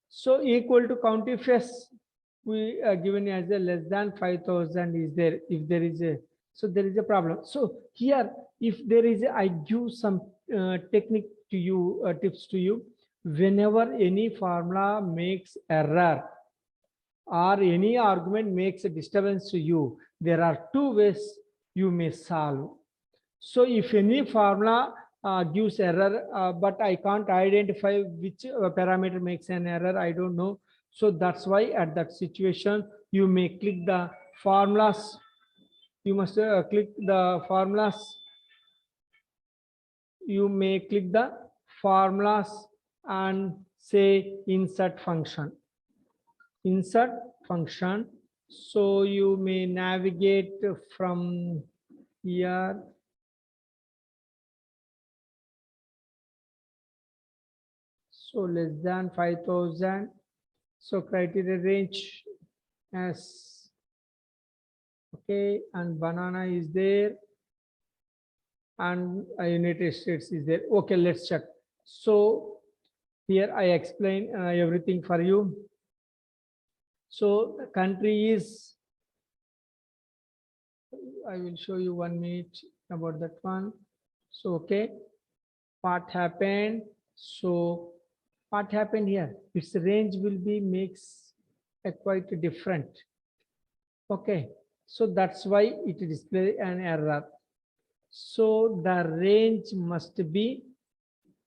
So equal to COUNTIF, we are given as a less than 5,000 is there. If there is a, so there is a problem. So here, if there is I give some technique to you, tips to you. Whenever any formula makes error or any argument makes a disturbance to you, there are two ways you may solve. So if any formula gives error, but I can't identify which parameter makes an error, I don't know. So that's why at that situation, you may click the formulas. You must click the formulas. You may click the formulas and say insert function. Insert function. So you may navigate from here. So less than 5,000. So criteria range as okay, and banana is there, and United States is there. Okay, let's check. So here I explain everything for you. So the country is, I will show you 1 minute about that one. So okay, what happened? So what happened here? Its range will be makes a quite different. Okay, so that's why it displays an error. So the range must be,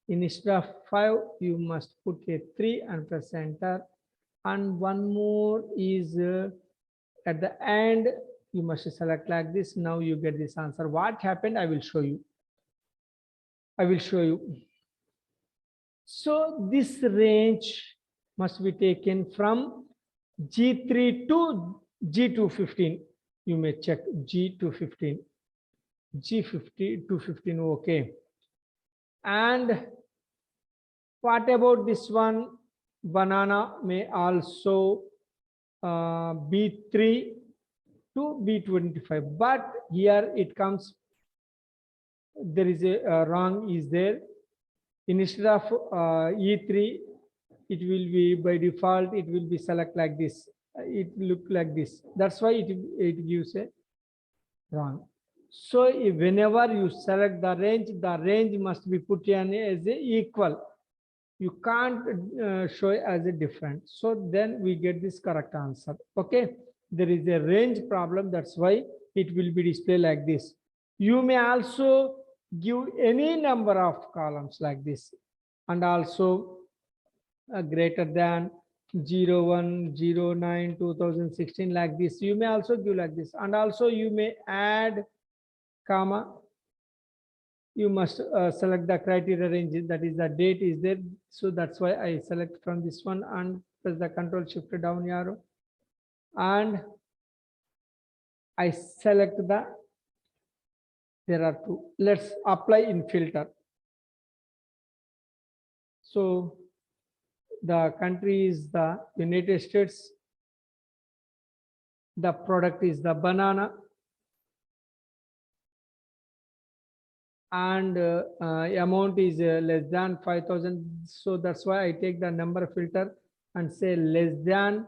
instead of 5, you must put a 3 and press enter. And one more is at the end, you must select like this. Now you get this answer. What happened? I will show you. So this range must be taken from G3 to G215. You may check G215. G50 to 15, okay. And what about this one? Banana may also B3 to B25, but here it comes, there is a wrong is there. Instead of E3, it will be by default, it will be select like this. it look like this. That's why it gives a wrong. So whenever you select the range must be put in as a equal. You can't show as a different. So then we get this correct answer. Okay, there is a range problem. That's why it will be displayed like this. You may also give any number of columns like this, and also greater than 01, 09, 2016 like this. You may also give like this, and also you may add comma. You must select the criteria range, that is the date is there. So that's why I select from this one and press the Control Shift down arrow, and I select there are two. Let's apply in filter. So the country is the United States. The product is the banana. And amount is less than 5,000. So that's why I take the number filter and say less than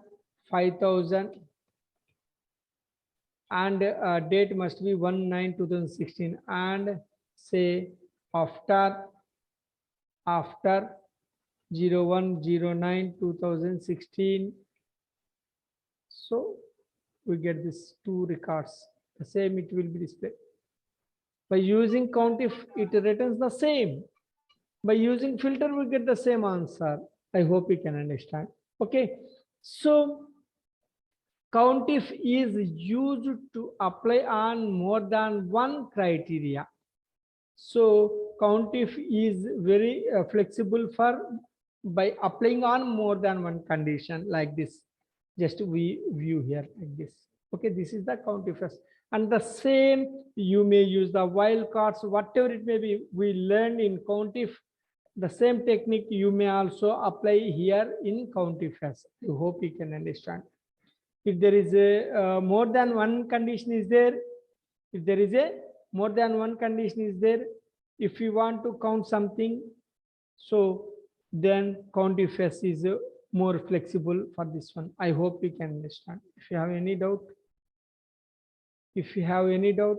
5,000. And date must be 1/9/2016, and say after 01/09/2016. So we get these two records. The same it will be displayed. By using COUNTIF, it returns the same. By using filter, we get the same answer. I hope you can understand. Okay, so COUNTIF is used to apply on more than one criteria. So COUNTIF is very flexible by applying on more than one condition like this. Just we view here like this. Okay, this is the COUNTIF. And the same, you may use the wildcards, whatever it may be, we learned in COUNTIF. The same technique you may also apply here in COUNTIF. I hope you can understand. If there is a more than one condition is there, if there is a more than one condition is there, if you want to count something, so then COUNTIF is more flexible for this one. I hope you can understand. If you have any doubt, if you have any doubt,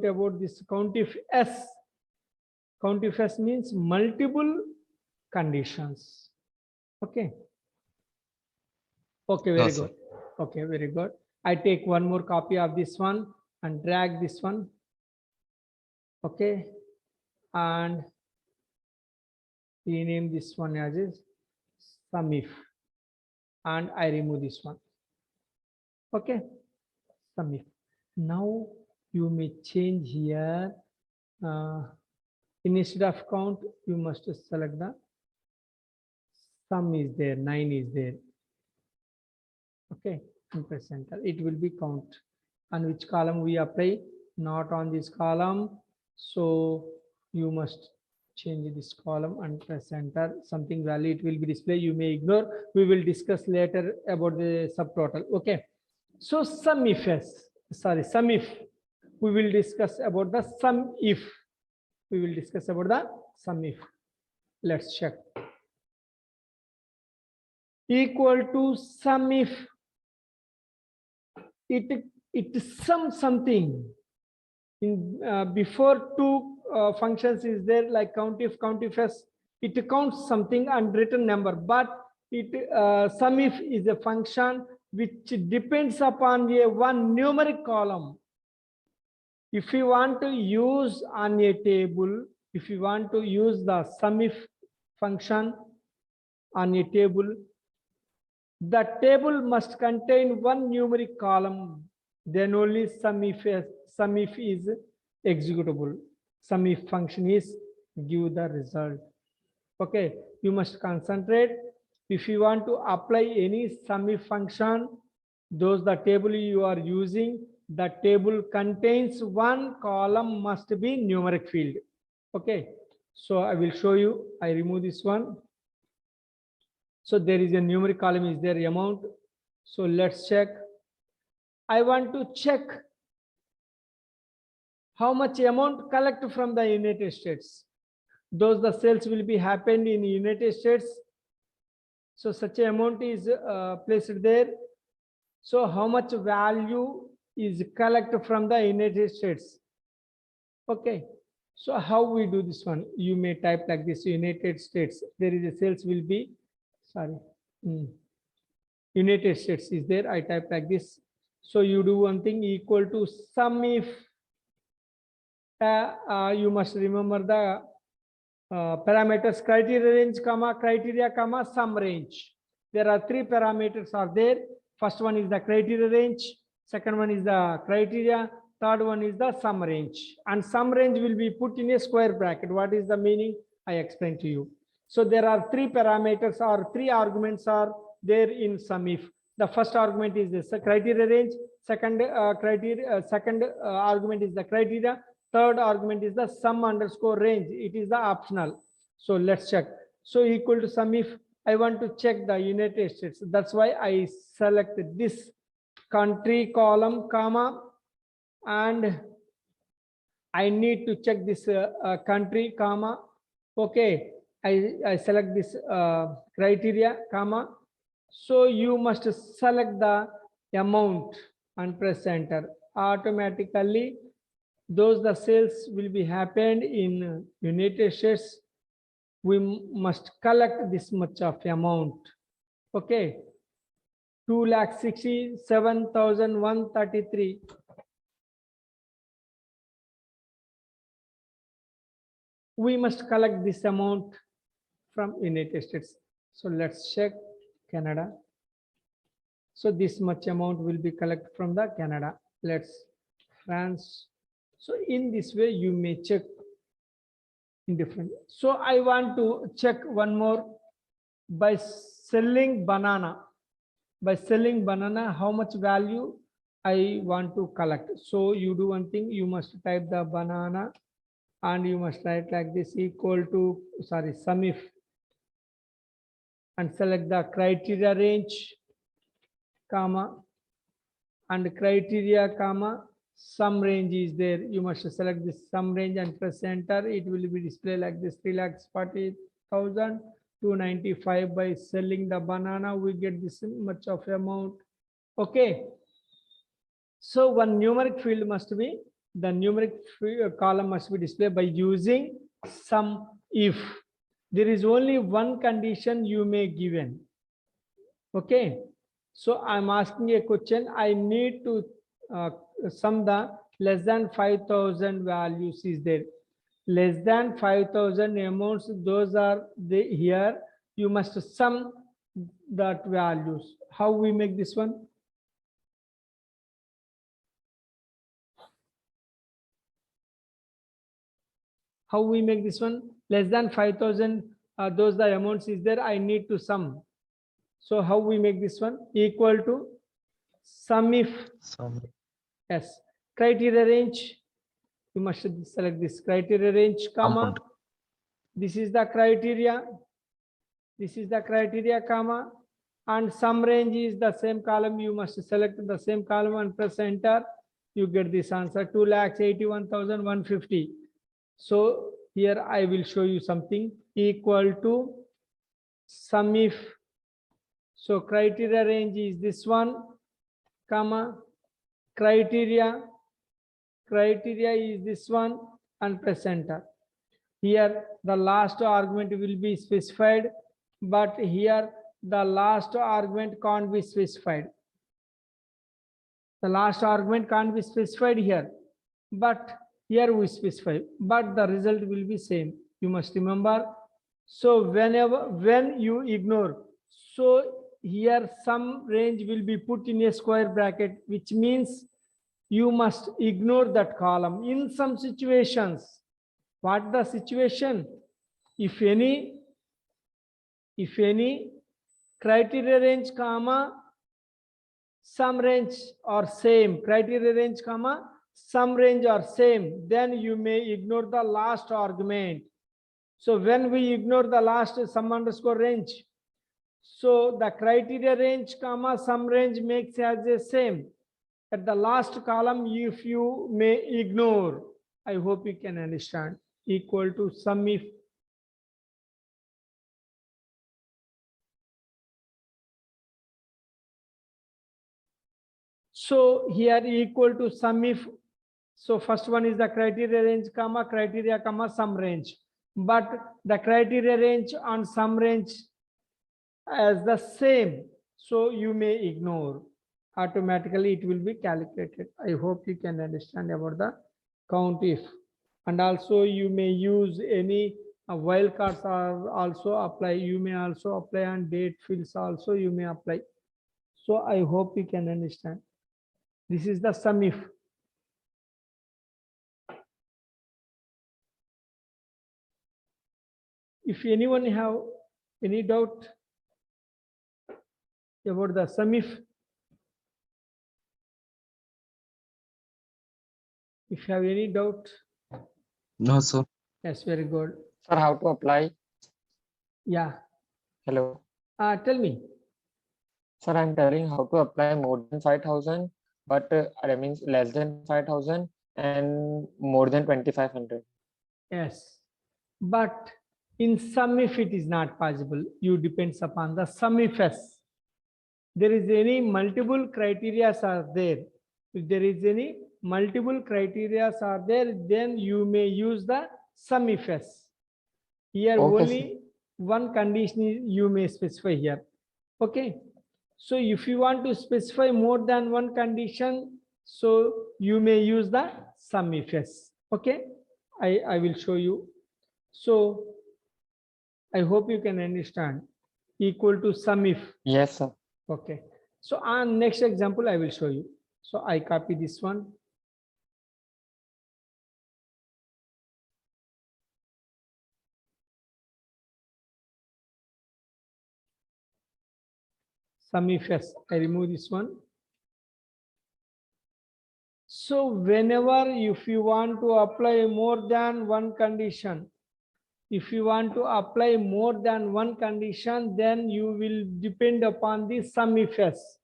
about this COUNTIF-S, COUNTIF-S means multiple conditions. Okay. Okay, very good. Okay, very good. I take one more copy of this one and drag this one. Okay, and rename this one as is SUMIF, and I remove this one. Okay, SUMIF. Now you may change here. Instead of count, you must select the sum is there, 9 is there. Okay, and press enter. It will be count. On which column we apply? Not on this column. So you must change this column and press enter. Something value it will be displayed. You may ignore. We will discuss later about the subtotal. Okay. So SUMIF. We will discuss about the SUMIF. We will discuss about the SUMIF. Let's check. Equal to SUMIF. It sums something. In before two functions is there like COUNTIF, COUNTIF-S. It counts something and written number, but SUMIF is a function which depends upon one numeric column. If you want to use on a table, if you want to use the SUMIF function on a table, the table must contain one numeric column. Then only SUMIF is executable. SUMIF function is give the result. Okay, you must concentrate. If you want to apply any SUMIF function, the table you are using, the table contains one column must be numeric field. Okay, so I will show you. I remove this one. So there is a numeric column is there, amount. So let's check. I want to check how much amount collect from the United States. Those the sales will be happened in United States. So such amount is placed there. So how much value is collected from the United States? Okay. So how we do this one? You may type like this: United States. There is a sales will be, sorry, United States is there. I type like this. So you do one thing, equal to sum if. You must remember the parameters: criteria range, comma, criteria, comma, sum range. There are three parameters are there. First one is the criteria range, second one is the criteria, third one is the sum range. And sum range will be put in a square bracket. What is the meaning? I explain to you. So there are three parameters or three arguments are there in sum if. The first argument is this criteria range, second argument is the criteria, third argument is the sum underscore range. It is the optional. So let's check. So equal to sum if. I want to check the United States. That's why I selected this country column, comma, and I need to check this country, comma. Okay, I select this criteria, comma. So you must select the amount and press enter. Automatically, those the sales will be happened in United States. We must collect this much of amount. Okay, 2,67,133. We must collect this amount from United States. So let's check Canada. So this much amount will be collected from the Canada. Let's France. So in this way, you may check in different. So I want to check one more by selling banana. By selling banana, how much value I want to collect. So you do one thing, you must type the banana and you must write like this equal to, sorry, sum if, and select the criteria range, comma, and criteria, comma, sum range is there. You must select this sum range and press enter. It will be displayed like this: 3,40,295. By selling the banana, we get this much of amount. Okay. So one numeric field must be, the numeric column must be displayed by using sum if. There is only one condition you may given. Okay. So I'm asking a question. I need to sum the less than 5,000 values is there. Less than 5,000 amounts, those are the here. You must sum that values. How we make this one? How we make this one? Less than 5,000, those the amounts is there. I need to sum. So how we make this one? Equal to sum if. Yes, criteria range. You must select this criteria range, comma. This is the criteria. This is the criteria, comma. And sum range is the same column. You must select the same column and press enter. You get this answer: 2,81,150. So here I will show you something equal to sum if. So criteria range is this one, comma. Criteria is this one, and press enter. Here the last argument will be specified, but here the last argument can't be specified. The last argument can't be specified here, but here we specify, but the result will be same. You must remember. So when you ignore, so here sum range will be put in a square bracket, which means you must ignore that column. In some situations, what the situation? If any criteria range, comma, sum range are same, criteria range, comma, sum range are same, then you may ignore the last argument. So when we ignore the last sum underscore range, so the criteria range, comma, sum range makes as a same. At the last column, if you may ignore, I hope you can understand. Equal to sum if so here equal to sum if. So first one is the criteria range, comma, criteria, comma, sum range. But the criteria range and sum range as the same. So you may ignore. Automatically it will be calculated. I hope you can understand about the count if. And also you may use any wildcards are also apply. You may also apply and date fields also you may apply. So I hope you can understand. This is the sum if. If anyone have any doubt about the sum if you have any doubt, No, sir. yes, very good. Sir, how to apply? Yeah, Hello. tell me. Sir, I'm telling how to apply more than 5,000, but that means less than 5,000 and more than 2,500. Yes, but in sum if it is not possible, you depends upon the sum if s. There is any multiple criteria are there. If there is any multiple criteria are there, then you may use the sum if s. Here Okay, only one condition you may specify here. Okay. So if you want to specify more than one condition, so you may use the sum if s. Okay. I will show you. So I hope you can understand. Equal to sum if. Yes, sir. Okay. So on next example, I will show you. So I copy this one. Sum if s. I remove this one. So whenever if you want to apply more than one condition, if you want to apply more than one condition, then you will depend upon the sum if s.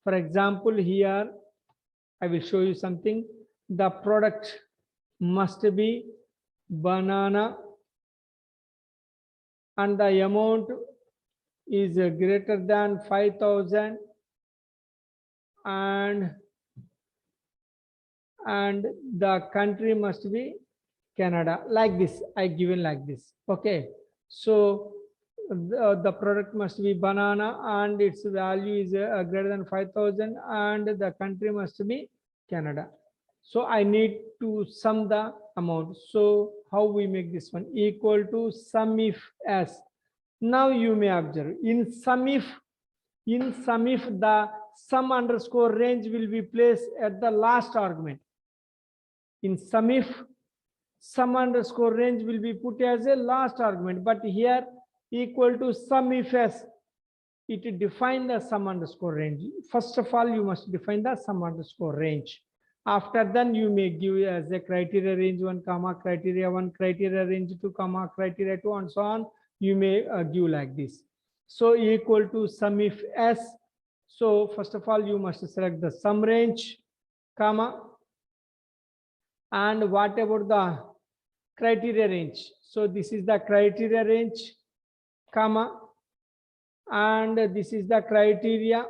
For example, here I will show you something. The product must be banana and the amount is greater than 5,000 and the country must be Canada. Like this, I given like this. Okay. So the product must be banana and its value is greater than 5,000 and the country must be Canada. So I need to sum the amount. So how we make this one? Equal to sum if s. Now you may observe in sum if the sum underscore range will be placed at the last argument. In sum if sum underscore range will be put as a last argument, but here equal to sum if s, it define the sum underscore range. First of all, you must define the sum underscore range. After then you may give as a criteria range 1, comma, criteria 1, criteria range 2, comma, criteria 2, and so on. You may give like this. So equal to sum if s. So first of all, you must select the sum range, comma, and what about the criteria range? So this is the criteria range, comma, and this is the criteria,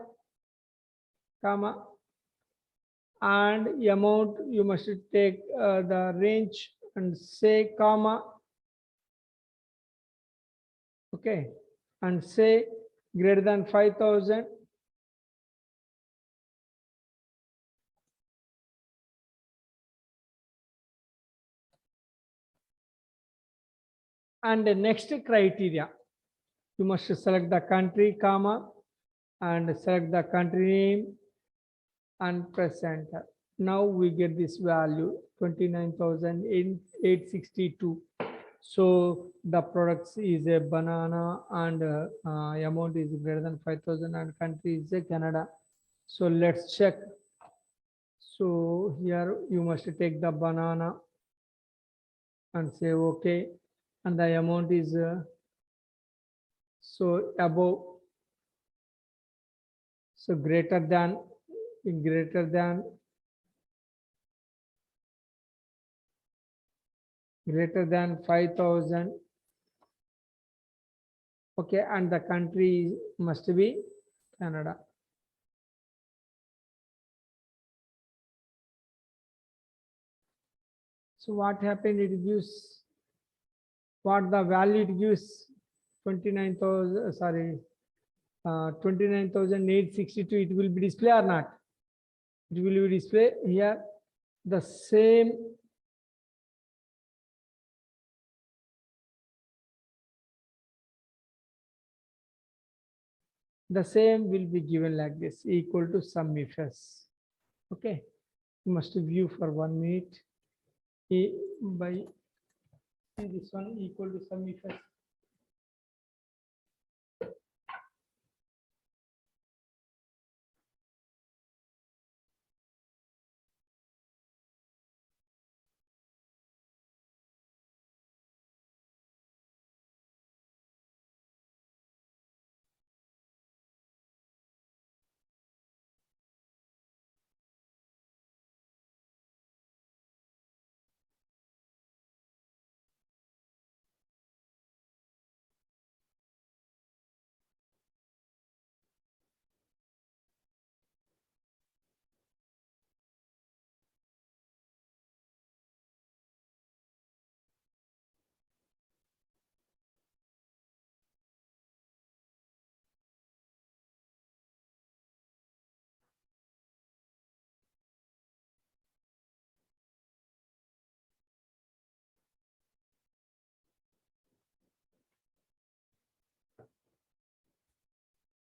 comma, and amount you must take the range and say comma, okay, and say greater than 5,000 and the next criteria you must select the country, comma, and select the country name and press enter. Now we get this value 29,862. So the products is a banana and amount is greater than 5,000 and country is a Canada. So let's check. So here you must take the banana and say okay, and the amount is so above, so greater than greater than 5,000. Okay, and the country must be Canada. So what happened? It gives what the value it gives 29,000, sorry, 29,862. It will be display or not? It will be display here the same. The same will be given like this, equal to sum if s. Okay, you must view for 1 minute. A by this one equal to sum if s.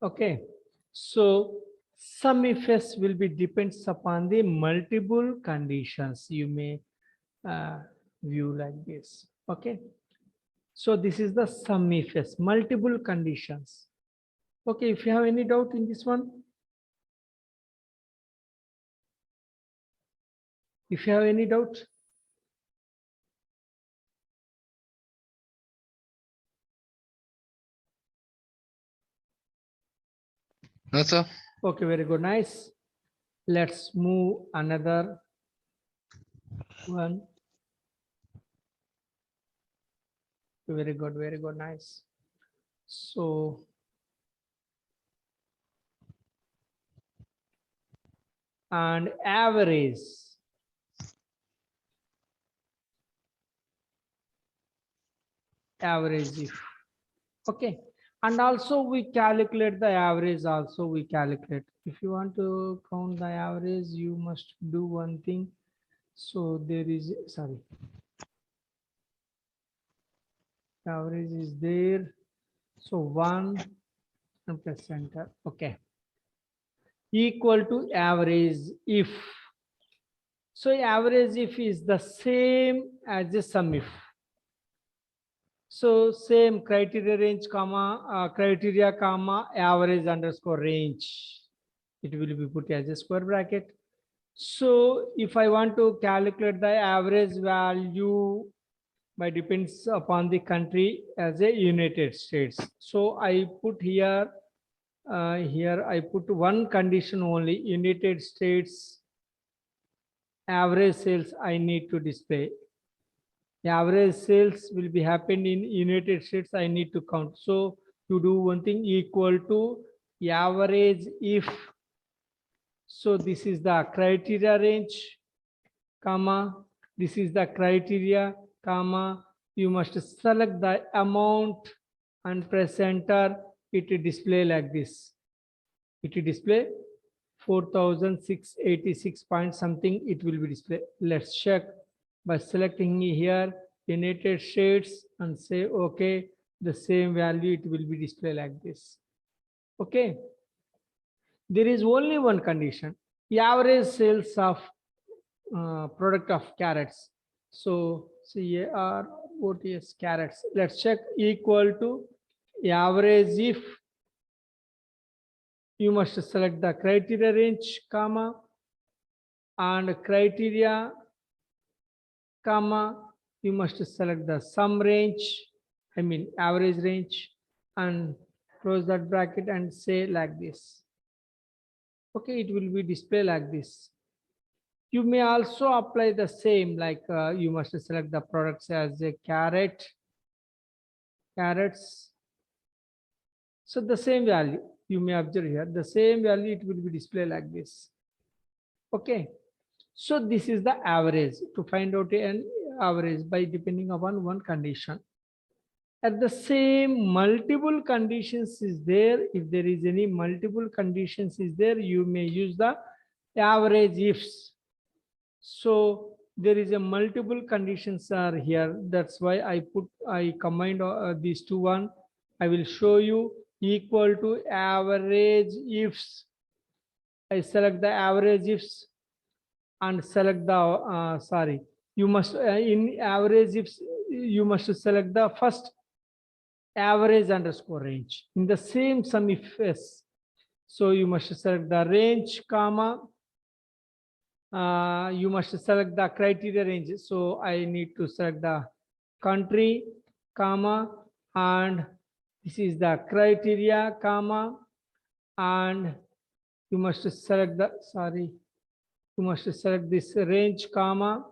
Okay, so sum if s will be depends upon the multiple conditions. You may view like this. Okay, so this is the sum if s, multiple conditions. Okay, if you have any doubt in this one, if you have any doubt, No, sir. okay, very good, nice. Let's move another one. Very good, nice. So and average. Average if. Okay, and also we calculate the average. Also we calculate. If you want to count the average, you must do one thing. So there is, sorry, average is there. So 1 and plus center. Okay, equal to average if. So average if is the same as the sum if. So same criteria range comma criteria comma average underscore range. It will be put as a square bracket. So if I want to calculate the average value by depends upon the country as a United States. So I put here, here I put one condition only, United States average sales I need to display. The average sales will be happened in United States, I need to count. So you do one thing, equal to average if. So this is the criteria range, comma, this is the criteria, comma, you must select the amount and press enter. It will display like this. It will display 4,686 point something, it will be displayed. Let's check by selecting here United States and say okay, the same value it will be displayed like this. Okay, there is only one condition, the average sales of product of carrots. So CAROTS carrots, let's check, equal to average if. You must select the criteria range, comma, and criteria, comma, you must select the sum range, I mean average range, and close that bracket and say like this. Okay, it will be displayed like this. You may also apply the same, like you must select the products as a carrots. So the same value you may observe here, the same value it will be displayed like this. Okay. So this is the average to find out an average by depending upon one condition. At the same multiple conditions is there. If there is any multiple conditions is there, you may use the average ifs. So there is a multiple conditions are here. That's why I combined these two one. I will show you equal to average ifs. I select the average ifs and select the you must in average ifs you must select the first average underscore range in the same sum if s. So you must select the range comma. You must select the criteria range. So I need to select the country comma, and this is the criteria comma, and you must select the you must select this range comma.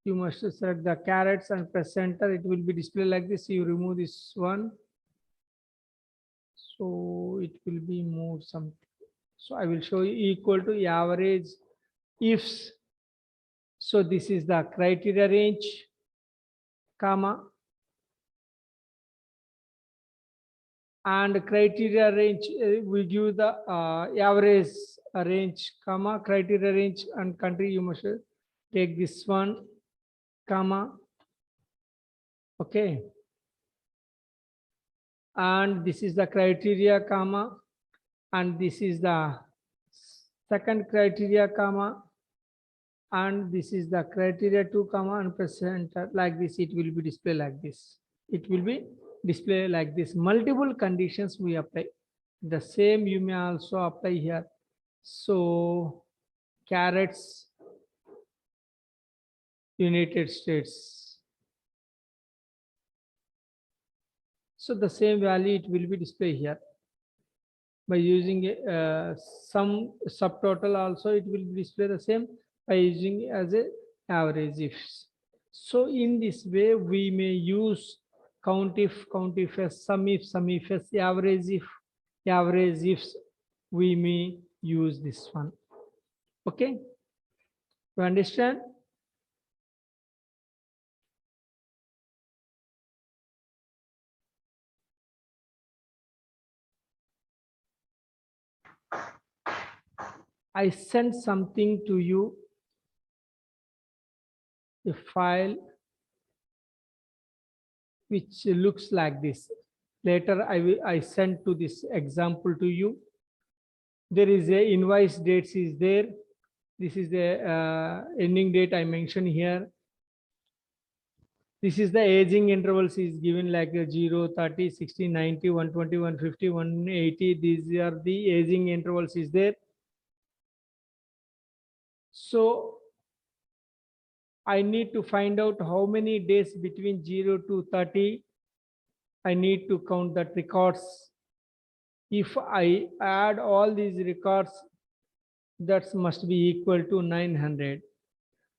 You must select the carrots and press enter. It will be displayed like this. You remove this one, so it will be moved something. So I will show you equal to average ifs. So this is the criteria range comma, and criteria range we give the average range comma, criteria range and country. You must take this one comma. Okay, and this is the criteria comma, and this is the second criteria comma, and this is the criteria 2 comma, and press enter like this. It will be displayed like this. It will be displayed like this. Multiple conditions we apply. The same you may also apply here. So carrots, United States. So the same value it will be displayed here. By using some subtotal also it will display the same by using as a average ifs. So in this way we may use count if s, sum if s, average ifs, we may use this one. Okay, you understand? I sent something to you, a file which looks like this. Later I send to this example to you. There is a invoice dates is there. This is the ending date I mentioned here. This is the aging intervals is given like 0, 30, 60, 90, 120, 150, 180. These are the aging intervals is there. So I need to find out how many days between 0 to 30. I need to count that records. If I add all these records, that must be equal to 900.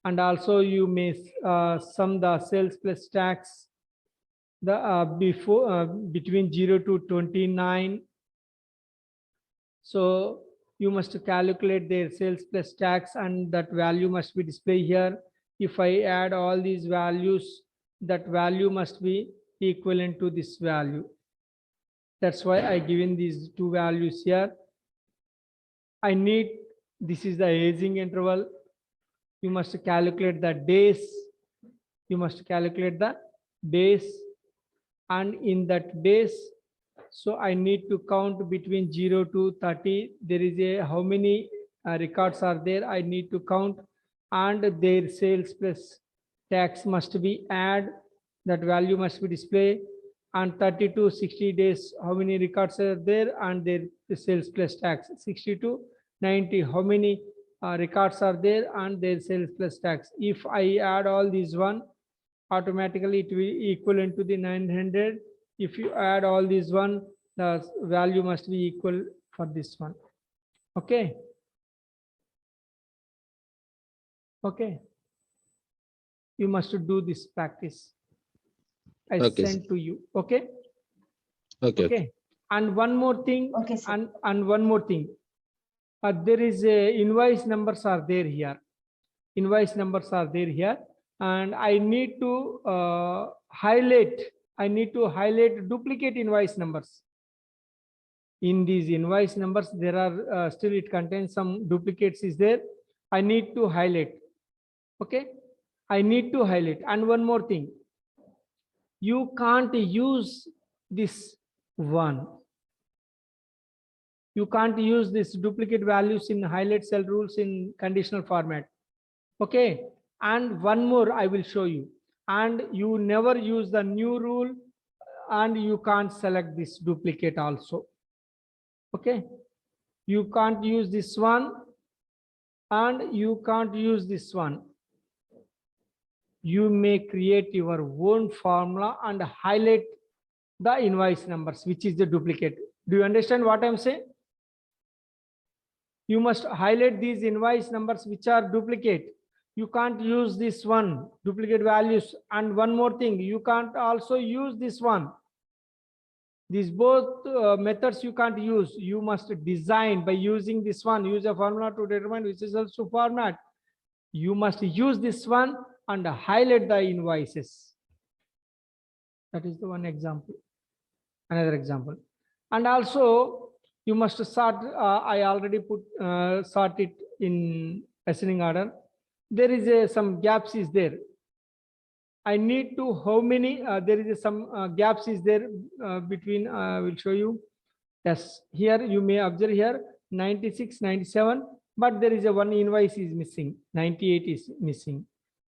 And also you may sum the sales plus tax the between 0 to 29. So you must calculate their sales plus tax, and that value must be displayed here. If I add all these values, that value must be equivalent to this value. That's why I given these two values here. I need, this is the aging interval. You must calculate the days. You must calculate the days, and in that days, so I need to count between 0 to 30. There is a how many records are there I need to count, and their sales plus tax must be add. That value must be displayed. And 30 to 60 days, how many records are there, and their sales plus tax. 60 to 90, how many records are there, and their sales plus tax. If I add all these one, automatically it will equivalent to the 900. If you add all these one, the value must be equal for this one. Okay. Okay. You must do this practice. I Okay, sent to you. Okay. Okay. Okay. And one more thing. Okay, sir. And one more thing. There is a invoice numbers are there here. Invoice numbers are there here, and I need to highlight. I need to highlight duplicate invoice numbers. In these invoice numbers, there are still it contains some duplicates is there. I need to highlight. Okay. I need to highlight. And one more thing. You can't use this one. You can't use this duplicate values in highlight cell rules in conditional format. Okay. And one more I will show you. And you never use the new rule, and you can't select this duplicate also. Okay. You can't use this one, and you can't use this one. You may create your own formula and highlight the invoice numbers, which is the duplicate. Do you understand what I'm saying? You must highlight these invoice numbers which are duplicate. You can't use this one, duplicate values. And one more thing, you can't also use this one. These both methods you can't use. You must design by using this one, use a formula to determine which is also format. You must use this one and highlight the invoices. That is the one example. Another example. And also you must sort, I already put sort it in ascending order. There is some gaps is there. I need to how many there is some gaps is there between I will show you. Yes, here you may observe here 96, 97, but there is a one invoice is missing, 98 is missing,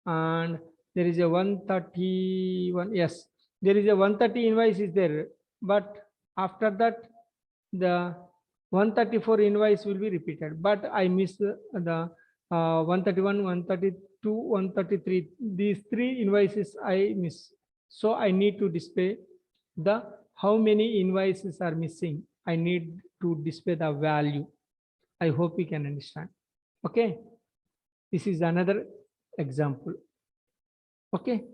and there is a 131. Yes, there is a 130 invoice is there, but after that the 134 invoice will be repeated, but I miss the 131, 132, 133. These three invoices I miss. So I need to display the how many invoices are missing. I need to display the value. I hope you can understand. Okay. This is another example. Okay.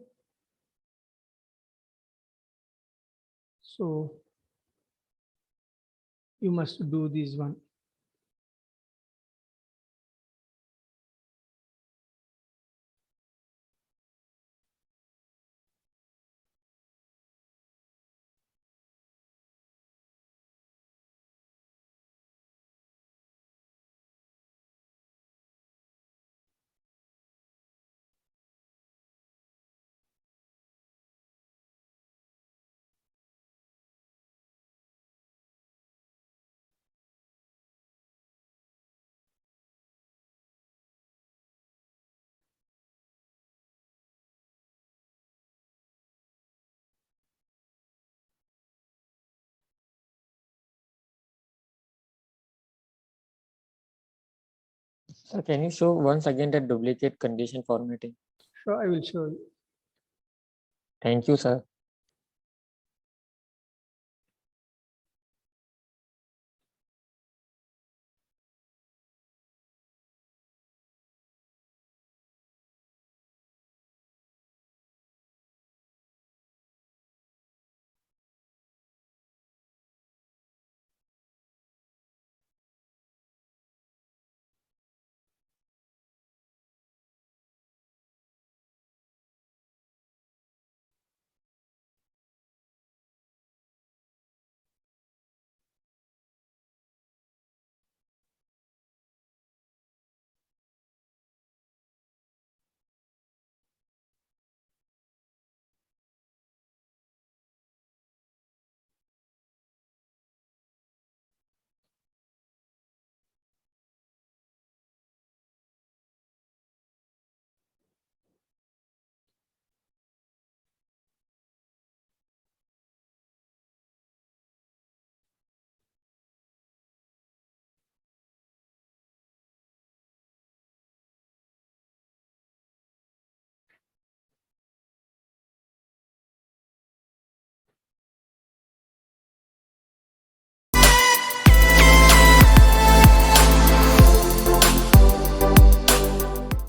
So you must do this one. So can you show once again the duplicate condition formatting? So I will show you. Thank you, sir.